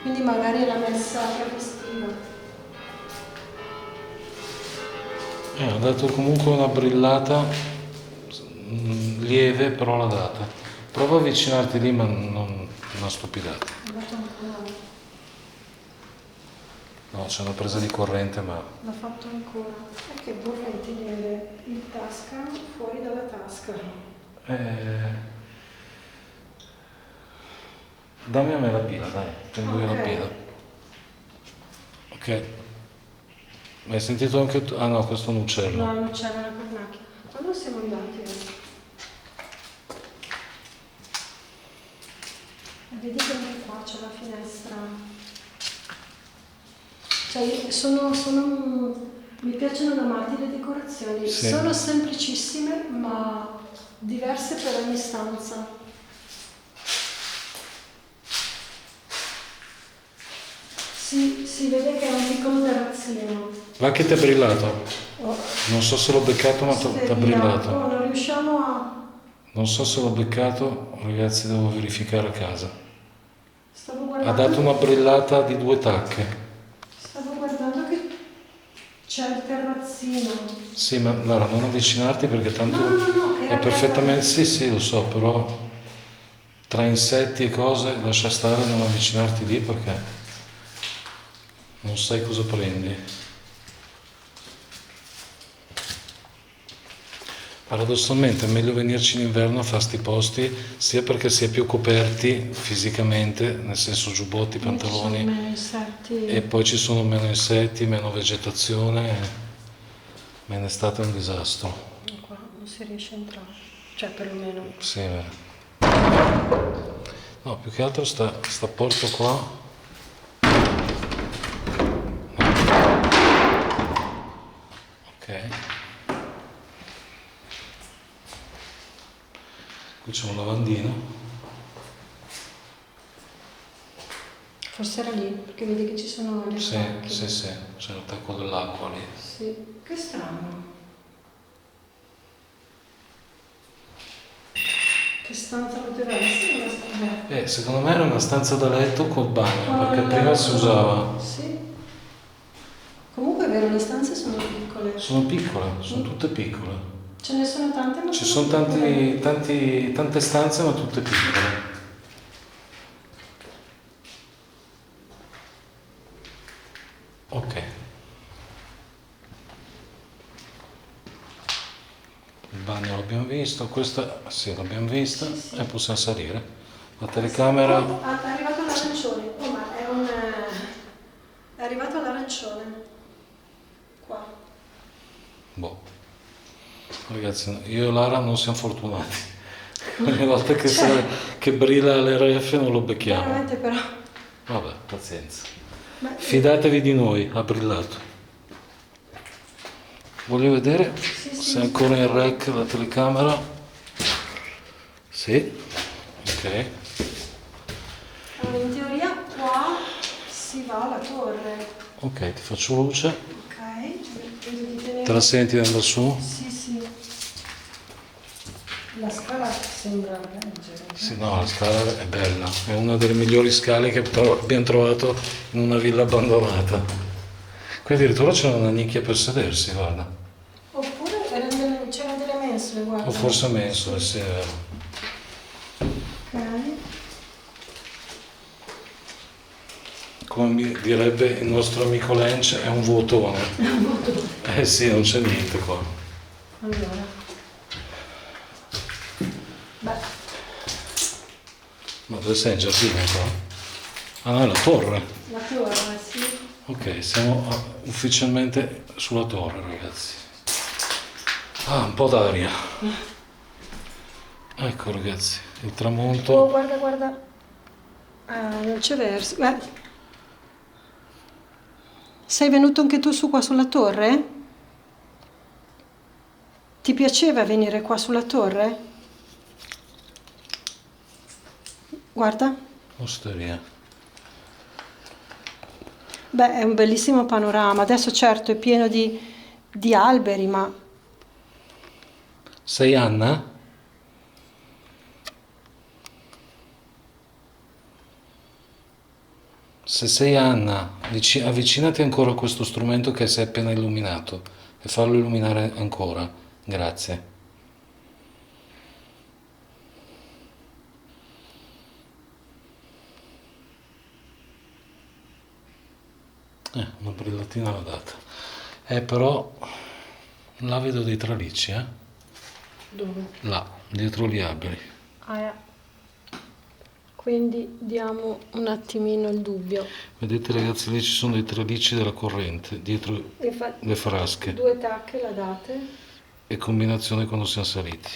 S2: quindi magari è la messa festiva.
S1: Ha dato comunque una brillata lieve, però l'ha data. Prova a avvicinarti lì, ma non una stupidata. No, c'è una presa di corrente, ma...
S2: L'ha fatto ancora. È che vorrei tenere il tasca fuori dalla tasca.
S1: Dammi a me la pila, dai, tengo io la
S2: Ok.
S1: pila. Ok. Ma hai sentito anche tu? Ah no, questo è un uccello.
S2: No, non c'era una cornacchia. Quando siamo andati? Vedi che anche qua c'è la finestra. Cioè, mi piacciono da matti le decorazioni.
S1: Sì.
S2: Sono semplicissime, ma diverse per ogni stanza. Si vede che è un piccolo terrazzino.
S1: Va che ti ha brillato.
S2: Oh,
S1: Non so se l'ho beccato, ma ti ha
S2: speriamo.
S1: brillato.
S2: Oh, non riusciamo a...
S1: Non so se l'ho beccato, ragazzi, devo verificare a casa.
S2: Stavo
S1: Ha
S2: guardando...
S1: dato una brillata di 2 tacche.
S2: Stavo guardando che c'è il terrazzino.
S1: Sì, ma Lara, non avvicinarti perché tanto
S2: No,
S1: è
S2: era
S1: perfettamente... Sì, lo so, però tra insetti e cose lascia stare, non avvicinarti lì perché non sai cosa prendi. Paradossalmente è meglio venirci in inverno a fare sti posti sia perché si è più coperti fisicamente, nel senso giubbotti,
S2: Ci sono
S1: pantaloni,
S2: meno insetti.
S1: e poi ci sono meno insetti, meno vegetazione, ma in estate è un disastro.
S2: Qua non si riesce a entrare. Cioè, perlomeno.
S1: Sì, no, più che altro sta porta qua. Ok. Qui c'è un lavandino.
S2: Forse era lì, perché vedi che ci sono le
S1: Sì,
S2: tacche.
S1: sì, c'è il tacco dell'acqua lì.
S2: Sì. Che strano. Che stanza potresti? Una stanza.
S1: Secondo me era una stanza da letto col bagno, perché
S2: Con-
S1: prima si usava.
S2: Sì. Comunque è vero, le stanze sono piccole.
S1: Sono piccole, sono tutte piccole.
S2: Ce ne sono tante, ma
S1: Ci sono tante stanze, ma tutte piccole. Ok. visto, questa sì, l'abbiamo vista
S2: Sì, sì.
S1: e possiamo salire. La telecamera,
S2: Oh, è arrivato l'arancione. Oh, ma è arrivato l'arancione. Qua.
S1: boh. Ragazzi, io e Lara non siamo fortunati. Ogni volta che brilla l'RF non lo becchiamo.
S2: Veramente però.
S1: Vabbè, pazienza.
S2: Ma,
S1: Fidatevi di noi, ha brillato. Voglio vedere
S2: sì,
S1: se è ancora in rec la telecamera. Sì, ok.
S2: allora, in teoria qua si va alla torre.
S1: Ok, ti faccio luce.
S2: Ok, vedo di tenere.
S1: Te la senti da su?
S2: Sì, sì. La scala sembra reggere.
S1: Sì, no, la scala è bella. È una delle migliori scale che abbiamo trovato in una villa abbandonata. Qui addirittura c'è una nicchia per sedersi, guarda.
S2: Oppure c'erano delle mensole, guarda.
S1: O forse mensole, sì, è vero.
S2: Ok.
S1: Come direbbe il nostro amico Lench, è un vuotone. Eh sì, non c'è niente qua.
S2: Allora. Beh,
S1: Ma dove sei in giardino qua? Ah no, è la torre.
S2: la torre, sì.
S1: Ok, siamo ufficialmente sulla torre, ragazzi. Ah, un po' d'aria. Ecco, ragazzi, il
S2: Oh,
S1: tramonto.
S2: guarda, guarda. Ah, non c'è verso. Beh. Sei venuto anche tu su qua sulla torre? Ti piaceva venire qua sulla torre? Guarda.
S1: Osteria.
S2: Beh, è un bellissimo panorama. Adesso certo è pieno di alberi, ma
S1: Sei Anna? Se sei Anna, avvicinati ancora a questo strumento che si è appena illuminato e fallo illuminare ancora. Grazie. Una brillatina l'ho data. Però là vedo dei tralicci,
S2: dove?
S1: Là, dietro gli alberi.
S2: Quindi diamo un attimino il dubbio.
S1: Vedete ragazzi, lì ci sono dei tralicci della corrente, dietro
S2: Infatti,
S1: le frasche.
S2: 2 tacche la date.
S1: E combinazione quando siamo saliti.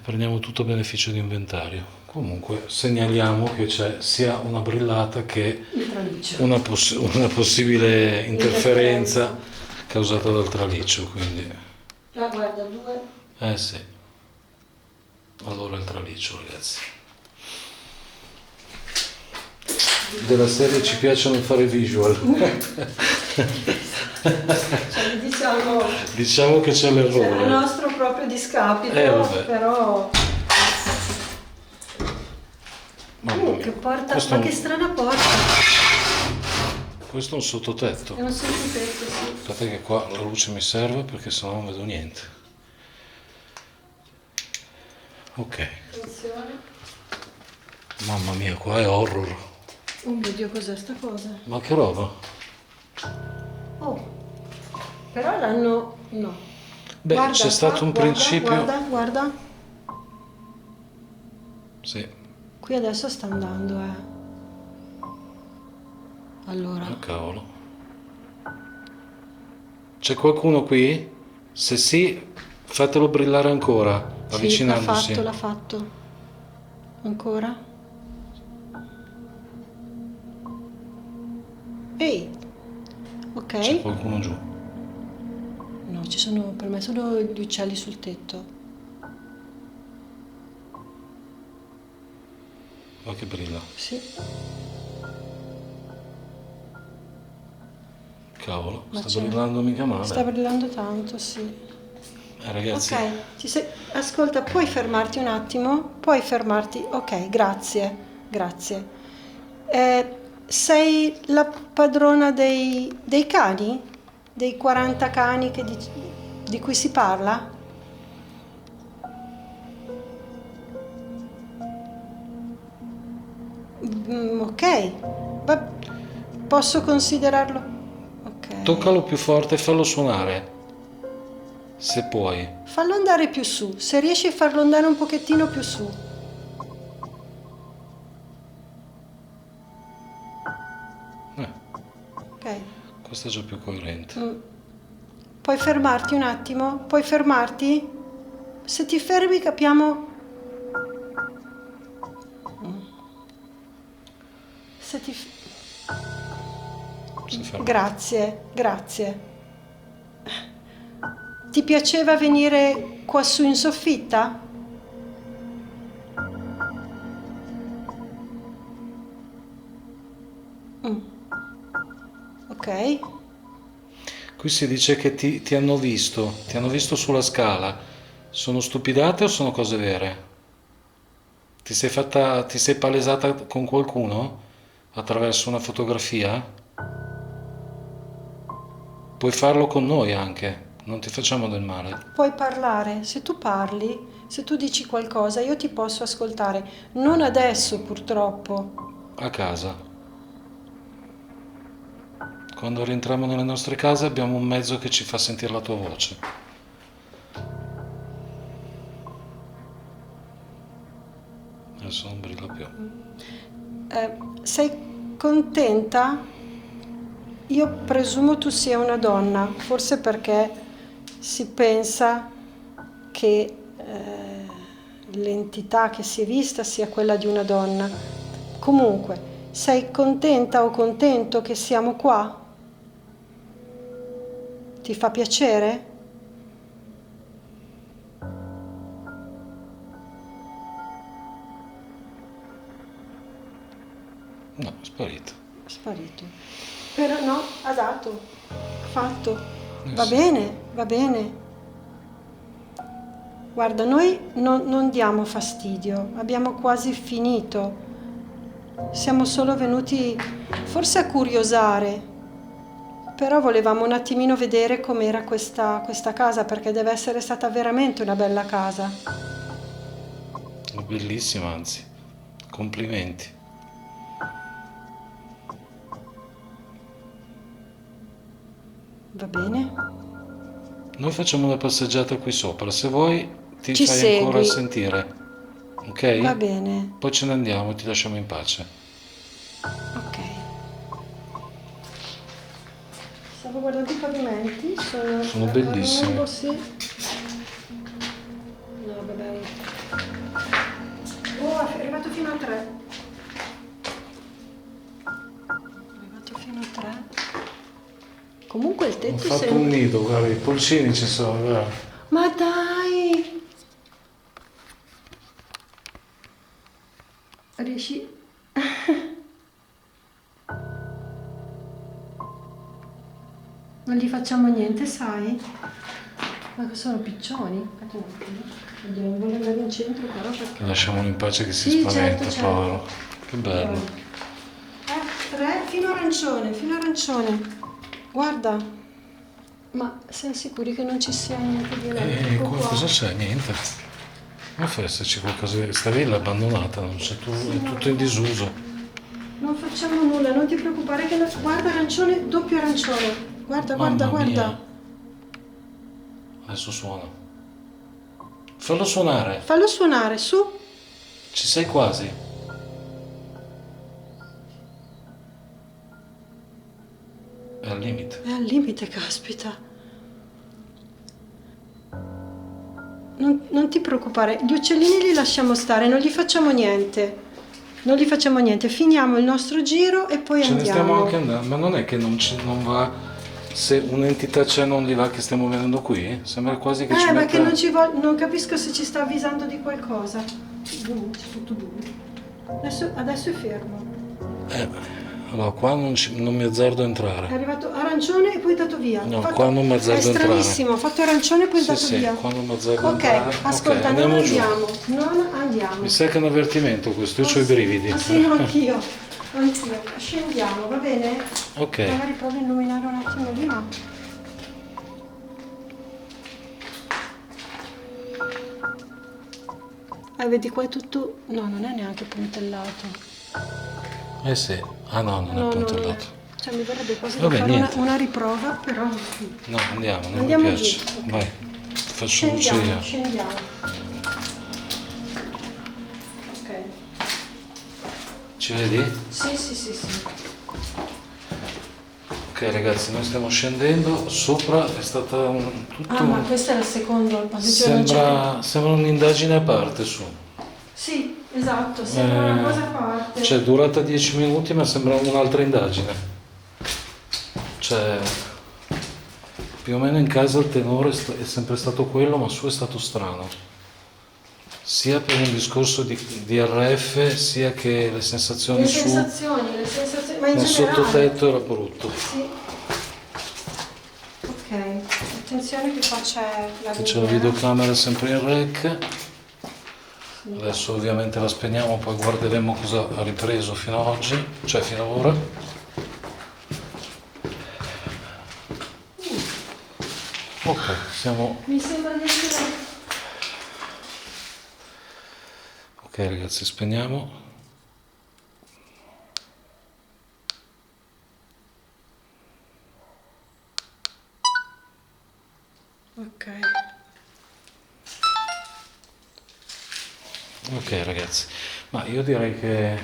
S1: Prendiamo tutto a beneficio di inventario. Comunque segnaliamo che c'è sia una brillata che
S2: Il traliccio.
S1: una possibile interferenza causata dal traliccio, quindi
S2: Ah, guarda, 2.
S1: sì. Allora il traliccio, ragazzi. Della serie ci piacciono fare visual.
S2: Cioè,
S1: Diciamo che c'è
S2: a
S1: l'errore.
S2: nostro proprio discapito,
S1: Vabbè.
S2: però.
S1: Mamma
S2: Che
S1: mia.
S2: porta,
S1: Questo,
S2: ma
S1: è
S2: che
S1: un,
S2: strana porta.
S1: questo è un sottotetto.
S2: È un sottotetto, sì.
S1: Aspetta che qua la luce mi serve perché sennò non vedo niente. Ok.
S2: Attenzione.
S1: Mamma mia, qua è horror.
S2: Oh mio Dio, cos'è sta cosa?
S1: Ma che roba?
S2: Oh, però l'hanno. No.
S1: Beh,
S2: Guarda
S1: c'è
S2: qua,
S1: stato un principio.
S2: Guarda.
S1: Sì.
S2: Qui adesso sta andando, Allora.
S1: Oh, cavolo. C'è qualcuno qui? Se sì, fatelo brillare ancora,
S2: Sì,
S1: avvicinandosi.
S2: l'ha fatto. Ancora? Ehi. Ok.
S1: C'è qualcuno giù.
S2: No, per me sono gli uccelli sul tetto.
S1: Ma che brilla.
S2: Sì.
S1: Cavolo,
S2: Ma
S1: sta
S2: c'è-
S1: brillando mica male.
S2: Sta brillando tanto, sì.
S1: Ragazzi,
S2: Ok, ascolta, puoi fermarti un attimo? Puoi fermarti? Ok, grazie, grazie. Sei la padrona dei cani? Dei 40 cani di cui si parla? Ok, posso considerarlo? Ok.
S1: toccalo più forte e fallo suonare. Se puoi.
S2: Fallo andare più su, se riesci a farlo andare un pochettino più su. Ok.
S1: Questo è già più coerente.
S2: Puoi fermarti un attimo? Puoi fermarti? Se ti fermi capiamo. Se ti...
S1: Si ferma.
S2: Grazie, grazie. Ti piaceva venire quassù in soffitta? Ok.
S1: Qui si dice che ti hanno visto sulla scala. Sono stupidate o sono cose vere? Ti sei palesata con qualcuno attraverso una fotografia? Puoi farlo con noi anche, non ti facciamo del male.
S2: Puoi parlare, se tu parli, se tu dici qualcosa, io ti posso ascoltare. Non adesso, purtroppo.
S1: A casa. Quando rientriamo nelle nostre case abbiamo un mezzo che ci fa sentire la tua voce. Adesso non brilla più.
S2: Sei contenta? Io presumo tu sia una donna, forse perché si pensa che l'entità che si è vista sia quella di una donna. Comunque, sei contenta o contento che siamo qua? Ti fa piacere?
S1: No, è sparito.
S2: È sparito. Però no, ha dato, fatto. Va
S1: Sì.
S2: bene, va bene. Guarda, noi non diamo fastidio, abbiamo quasi finito. Siamo solo venuti forse a curiosare, però volevamo un attimino vedere com'era questa casa, perché deve essere stata veramente una bella casa.
S1: È bellissima, anzi. Complimenti.
S2: Va bene?
S1: Noi facciamo una passeggiata qui sopra, se vuoi ti
S2: Ci
S1: fai
S2: segui.
S1: ancora sentire. Ok?
S2: Va bene,
S1: Poi ce ne andiamo e ti lasciamo in pace.
S2: ok. Stavo guardando i pavimenti,
S1: Sono bellissimi.
S2: a rombo, sì. No, vabbè. Oh, è arrivato fino a 3. È arrivato fino a 3. Comunque il
S1: Ho
S2: tetto
S1: fatto un nido, guarda, i pulcini ci sono, guarda.
S2: Ma dai! Riesci? Non gli facciamo niente, sai? Ma sono piccioni. Aspetta un attimo. Oddio, non voglio andare in centro però perché...
S1: Lasciamolo in pace che si
S2: Sì,
S1: spaventa,
S2: certo.
S1: povero. Che bello.
S2: 3 fino arancione, fino arancione. Guarda. Ma siamo sicuri che non ci sia niente di elettrico qua?
S1: Cosa c'è? Niente. Non può esserci qualcosa di... Sta villa è abbandonata, non c'è è tutto in disuso.
S2: Non facciamo nulla, non ti preoccupare che... Guarda arancione, doppio arancione. Guarda, guarda,
S1: Mamma mia.
S2: guarda.
S1: Adesso suona. Fallo suonare.
S2: Fallo suonare, su.
S1: Ci sei quasi. È al limite.
S2: È al limite, caspita. Non ti preoccupare, gli uccellini li lasciamo stare, non gli facciamo niente. Non gli facciamo niente, finiamo il nostro giro e poi
S1: Ce ne stiamo
S2: andiamo.
S1: anche andando, ma non è che non va... Se un'entità c'è non gli va che stiamo venendo qui? Sembra quasi che ci
S2: Ma
S1: metta...
S2: che non capisco se ci sta avvisando di qualcosa. C'è tutto buio. Adesso è fermo.
S1: Allora, qua non mi azzardo a
S2: È
S1: entrare.
S2: arrivato arancione e poi è dato via.
S1: No, qua non mi azzardo a
S2: È
S1: entrare.
S2: stranissimo, ha fatto arancione e poi è
S1: Sì,
S2: dato
S1: sì,
S2: via.
S1: qua non mi azzardo a
S2: Ok,
S1: entrare.
S2: ascolta,
S1: Ok,
S2: non
S1: andiamo giù.
S2: andiamo. Non andiamo.
S1: Mi sa che è un avvertimento questo, io ho i brividi.
S2: Ah sì, no, anch'io. Anch'io. Scendiamo, va bene?
S1: Ok.
S2: Magari provo a illuminare un attimo di là. Vedi qua è tutto... No, non è neanche puntellato.
S1: Eh sì. Ah no, non è puntellato.
S2: Cioè mi verrebbe quasi da
S1: Vabbè,
S2: fare
S1: niente.
S2: una riprova, però...
S1: No, andiamo, non
S2: Andiamo
S1: mi piace.
S2: giù, ok.
S1: Vai. faccio luce io.
S2: Scendiamo. Ok.
S1: Ci vedi?
S2: Sì.
S1: Ok ragazzi, noi stiamo scendendo, sopra è stata tutto...
S2: Ah, ma questo è il secondo.
S1: Sembra un'indagine a parte su.
S2: Sì, esatto, sembra una cosa a parte.
S1: Cioè, è durata 10 minuti, ma sembra un'altra indagine. Cioè, più o meno in casa il tenore è sempre stato quello, ma su è stato strano. Sia per un discorso di RF, sia che le sensazioni
S2: Le
S1: su...
S2: sensazioni, ma in
S1: nel
S2: generale.
S1: sottotetto era brutto.
S2: Sì. Ok, attenzione che qua c'è la
S1: C'è la videocamera sempre in rec. Adesso ovviamente la spegniamo, poi guarderemo cosa ha ripreso fino ad oggi, cioè fino ad ora. Ok, siamo...
S2: Mi sembra di essere...
S1: Ok ragazzi, spegniamo.
S2: Ok.
S1: Ok ragazzi, ma io direi che...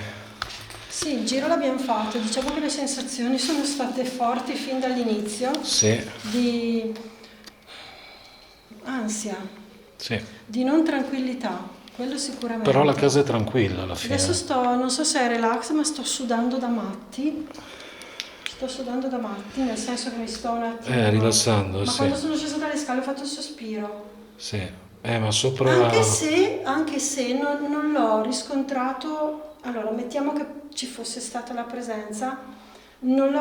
S2: Sì, il giro l'abbiamo fatto, diciamo che le sensazioni sono state forti fin dall'inizio,
S1: Sì,
S2: di ansia,
S1: sì.
S2: di non tranquillità, quello sicuramente.
S1: Però la casa è tranquilla alla fine.
S2: Adesso non so se è relax, ma sto sudando da matti. Nel senso che mi sto un attimo...
S1: rilassando,
S2: Ma
S1: sì.
S2: quando sono scesa dalle scale ho fatto il sospiro.
S1: Sì, ma sopra...
S2: Anche se non l'ho riscontrato, allora mettiamo che ci fosse stata la presenza, non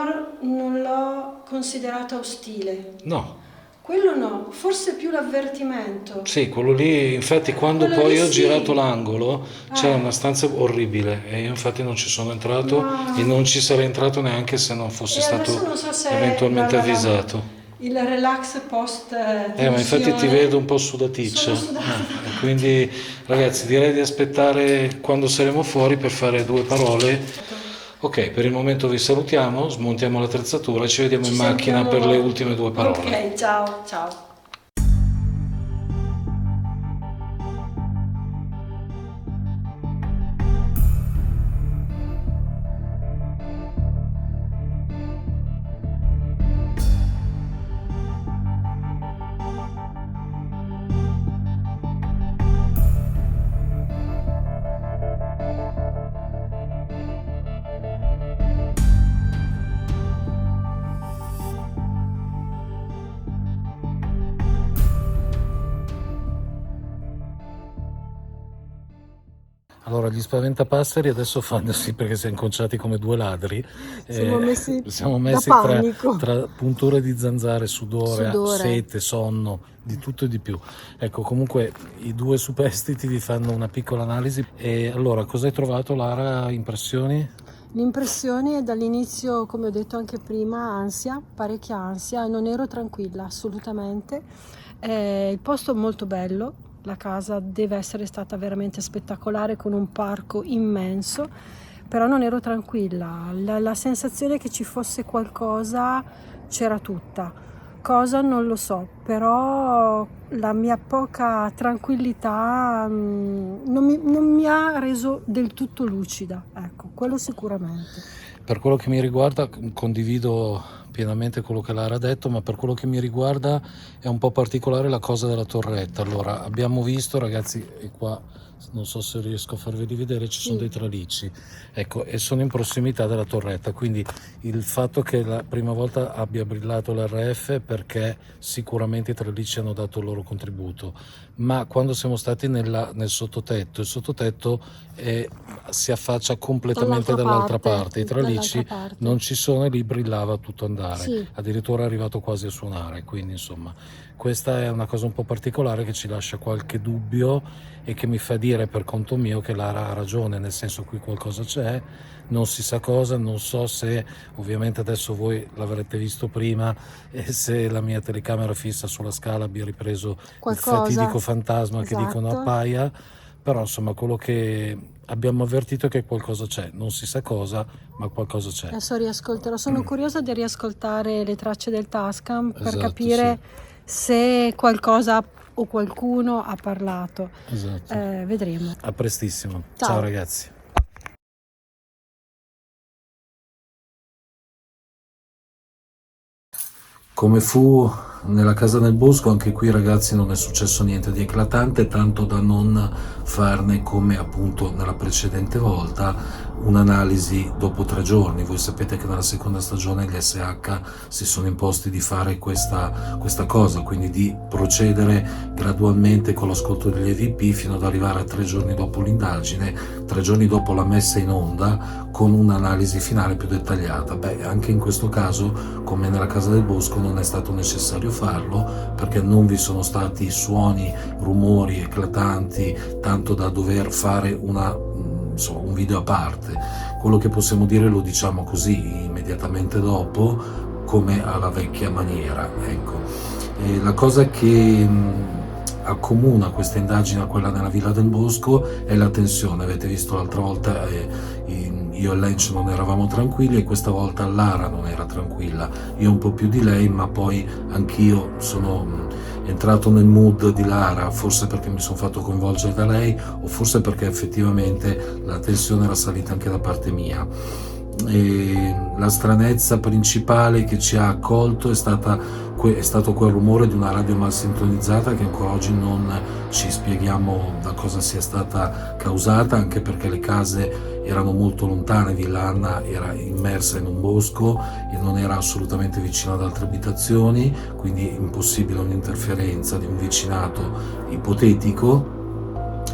S2: l'ho considerata ostile.
S1: No,
S2: Quello no, forse più l'avvertimento.
S1: sì, quello lì, infatti quando
S2: Quello
S1: poi
S2: lì
S1: ho
S2: sì.
S1: girato l'angolo c'era una stanza orribile e io infatti non ci sono entrato e non ci sarei entrato neanche se non fossi
S2: E
S1: stato
S2: adesso non so se
S1: eventualmente avvisato.
S2: il relax post
S1: Ma infatti ti vedo un po' sudaticcia.
S2: Sono sudata.
S1: Quindi ragazzi direi di aspettare quando saremo fuori per fare due parole. Ok, per il momento vi salutiamo, smontiamo l'attrezzatura e ci vediamo in macchina per le ultime due parole.
S2: Ok, ciao.
S1: Allora, gli spaventapasseri adesso fanno sì perché siamo conciati come due ladri. Siamo messi
S2: da panico.
S1: tra punture di zanzare, sudore, sete, sonno, di tutto e di più. Ecco, comunque i due superstiti vi fanno una piccola analisi. E allora, cosa hai trovato, Lara? Impressioni?
S2: L'impressione è dall'inizio, come ho detto anche prima, ansia, parecchia ansia, non ero tranquilla assolutamente. Il posto è molto bello. La casa deve essere stata veramente spettacolare con un parco immenso, però non ero tranquilla. La sensazione che ci fosse qualcosa c'era tutta. Cosa non lo so, però la mia poca tranquillità non mi ha reso del tutto lucida, ecco, quello sicuramente.
S1: Per quello che mi riguarda, condivido pienamente quello che Lara ha detto, ma per quello che mi riguarda è un po' particolare la cosa della torretta. Allora, abbiamo visto, ragazzi, e qua non so se riesco a farveli vedere, ci sono dei tralicci, ecco, e sono in prossimità della torretta, quindi il fatto che la prima volta abbia brillato l'RF è perché sicuramente i tralicci hanno dato il loro contributo, ma quando siamo stati nel sottotetto, il sottotetto si affaccia completamente dall'altra parte, i tralicci non ci sono e lì brillava tutto andare, addirittura è arrivato quasi a suonare, quindi insomma questa è una cosa un po' particolare che ci lascia qualche dubbio e che mi fa dire per conto mio che Lara ha ragione, nel senso qui qualcosa c'è, non si sa cosa, non so se ovviamente adesso voi l'avrete visto prima e se la mia telecamera fissa sulla scala abbia ripreso il fatidico fantasma che dicono appaia, però insomma quello che abbiamo avvertito è che qualcosa c'è, non si sa cosa, ma qualcosa c'è.
S2: Adesso riascolterò, sono curiosa di riascoltare le tracce del Tascam per capire se qualcosa o qualcuno ha parlato.
S1: Esatto.
S2: Vedremo.
S1: A prestissimo.
S2: Ciao.
S1: Ciao ragazzi. Come fu nella casa nel bosco, anche qui ragazzi non è successo niente di eclatante, tanto da non farne, come appunto nella precedente volta, un'analisi dopo 3 giorni. Voi sapete che nella seconda stagione gli SH si sono imposti di fare questa cosa, quindi di procedere gradualmente con l'ascolto degli EVP fino ad arrivare a 3 giorni dopo l'indagine, 3 giorni dopo la messa in onda, con un'analisi finale più dettagliata. Beh, anche in questo caso, come nella casa del bosco, non è stato necessario farlo, perché non vi sono stati suoni, rumori eclatanti, tanto da dover fare un video a parte. Quello che possiamo dire lo diciamo così immediatamente dopo, come alla vecchia maniera, ecco. E la cosa che accomuna questa indagine a quella nella Villa del Bosco è la tensione. Avete visto l'altra volta io e Lench non eravamo tranquilli, e questa volta Lara non era tranquilla, io un po' più di lei, ma poi anch'io sono entrato nel mood di Lara, forse perché mi sono fatto coinvolgere da lei, o forse perché effettivamente la tensione era salita anche da parte mia. E la stranezza principale che ci ha accolto è stato quel rumore di una radio mal sintonizzata, che ancora oggi non ci spieghiamo da cosa sia stata causata, anche perché le case erano molto lontane. Villa Anna era immersa in un bosco e non era assolutamente vicina ad altre abitazioni, quindi impossibile un'interferenza di un vicinato ipotetico.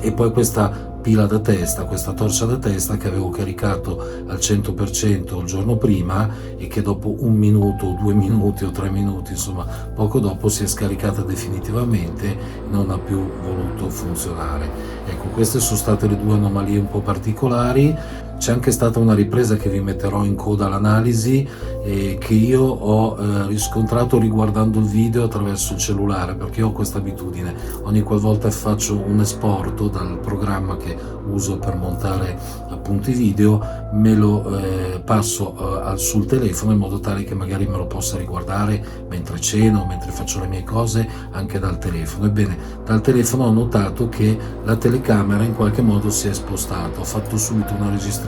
S1: E poi questa pila da testa, questa torcia da testa che avevo caricato al 100% il giorno prima, e che dopo 1 minuto, 2 minuti o 3 minuti, insomma poco dopo, si è scaricata definitivamente e non ha più voluto funzionare. Ecco, queste sono state le 2 anomalie un po' particolari. C'è anche stata una ripresa che vi metterò in coda all'analisi, che io ho riscontrato riguardando il video attraverso il cellulare, perché ho questa abitudine: ogni qualvolta faccio un esporto dal programma che uso per montare appunto i video, me lo passo sul telefono, in modo tale che magari me lo possa riguardare mentre ceno, mentre faccio le mie cose, anche dal telefono. Ebbene, dal telefono ho notato che la telecamera in qualche modo si è spostata. Ho fatto subito una registrazione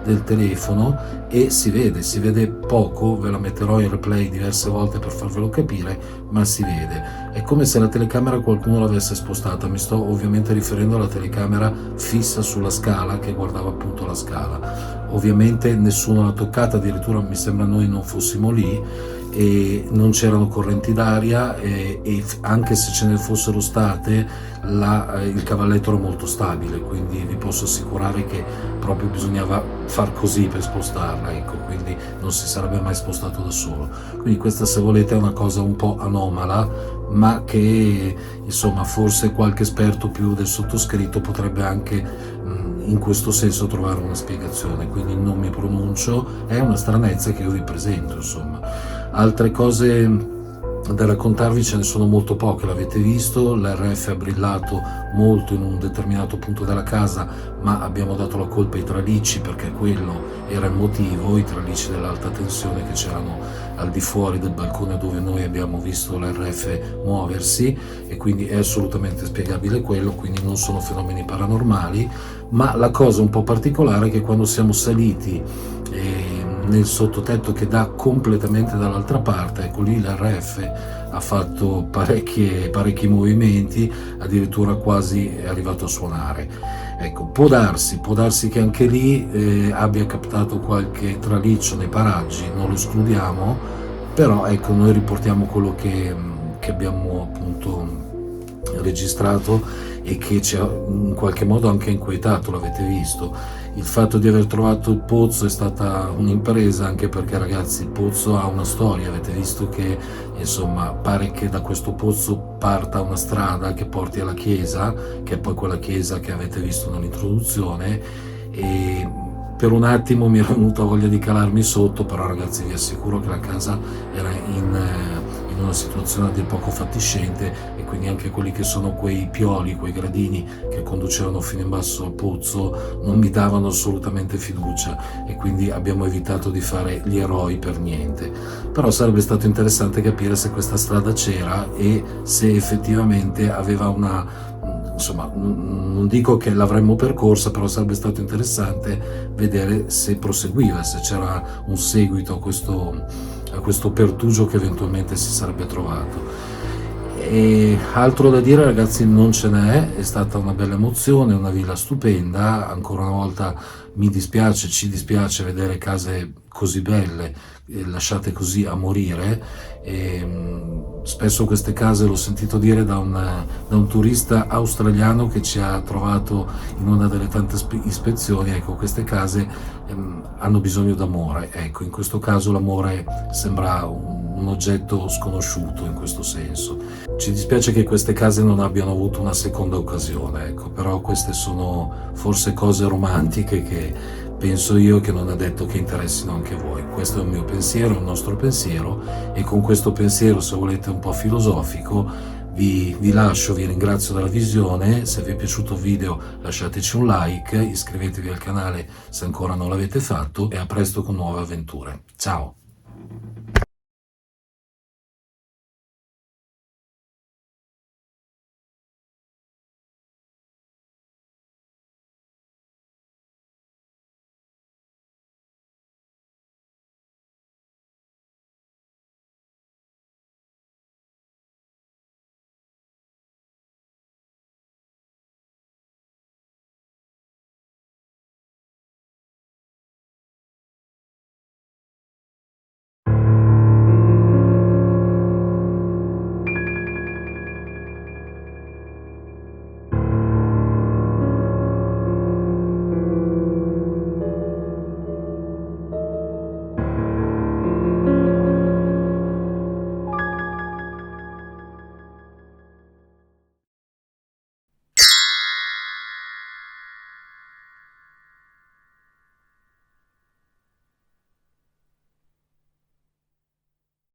S1: del telefono e si vede poco, ve la metterò in replay diverse volte per farvelo capire, ma si vede. È come se la telecamera qualcuno l'avesse spostata. Mi sto ovviamente riferendo alla telecamera fissa sulla scala, che guardava appunto la scala. Ovviamente nessuno l'ha toccata, addirittura mi sembra noi non fossimo lì, e non c'erano correnti d'aria, e anche se ce ne fossero state, il cavalletto era molto stabile, quindi vi posso assicurare che proprio bisognava far così per spostarla, ecco, quindi non si sarebbe mai spostato da solo. Quindi questa, se volete, è una cosa un po' anomala, ma che insomma forse qualche esperto più del sottoscritto potrebbe anche in questo senso trovare una spiegazione, quindi non mi pronuncio, è una stranezza che io vi presento, insomma. Altre cose da raccontarvi ce ne sono molto poche, l'avete visto, l'RF ha brillato molto in un determinato punto della casa, ma abbiamo dato la colpa ai tralicci, perché quello era il motivo, i tralicci dell'alta tensione che c'erano al di fuori del balcone dove noi abbiamo visto l'RF muoversi, e quindi è assolutamente spiegabile quello, quindi non sono fenomeni paranormali. Ma la cosa un po' particolare è che quando siamo saliti nel sottotetto che dà completamente dall'altra parte, ecco lì l'RF ha fatto parecchi movimenti, addirittura quasi è arrivato a suonare. Ecco, può darsi che anche lì abbia captato qualche traliccio nei paraggi, non lo escludiamo, però ecco, noi riportiamo quello che abbiamo appunto registrato e che ci ha in qualche modo anche inquietato, l'avete visto. Il fatto di aver trovato il pozzo è stata un'impresa, anche perché, ragazzi, il pozzo ha una storia. Avete visto che insomma pare che da questo pozzo parta una strada che porti alla chiesa, che è poi quella chiesa che avete visto nell'introduzione, e per un attimo mi è venuta voglia di calarmi sotto, però ragazzi vi assicuro che la casa era in in una situazione a dir poco fatiscente, e quindi anche quelli che sono quei pioli, quei gradini che conducevano fino in basso al pozzo non mi davano assolutamente fiducia, e quindi abbiamo evitato di fare gli eroi per niente. Però sarebbe stato interessante capire se questa strada c'era e se effettivamente aveva una... Insomma, non dico che l'avremmo percorsa, però sarebbe stato interessante vedere se proseguiva, se c'era un seguito a questo pertugio che eventualmente si sarebbe trovato. E altro da dire, ragazzi, non ce n'è, è stata una bella emozione, una villa stupenda. Ancora una volta ci dispiace vedere case così belle lasciate così a morire. Spesso queste case, l'ho sentito dire da un turista australiano che ci ha trovato in una delle tante ispezioni, ecco, queste case hanno bisogno d'amore. Ecco, in questo caso l'amore sembra un oggetto sconosciuto in questo senso. Ci dispiace che queste case non abbiano avuto una seconda occasione, ecco, però queste sono forse cose romantiche che penso io che non è detto che interessino anche voi. Questo è il mio pensiero, il nostro pensiero, e con questo pensiero, se volete un po' filosofico, vi lascio, vi ringrazio della visione. Se vi è piaciuto il video lasciateci un like, iscrivetevi al canale se ancora non l'avete fatto, e a presto con nuove avventure. Ciao!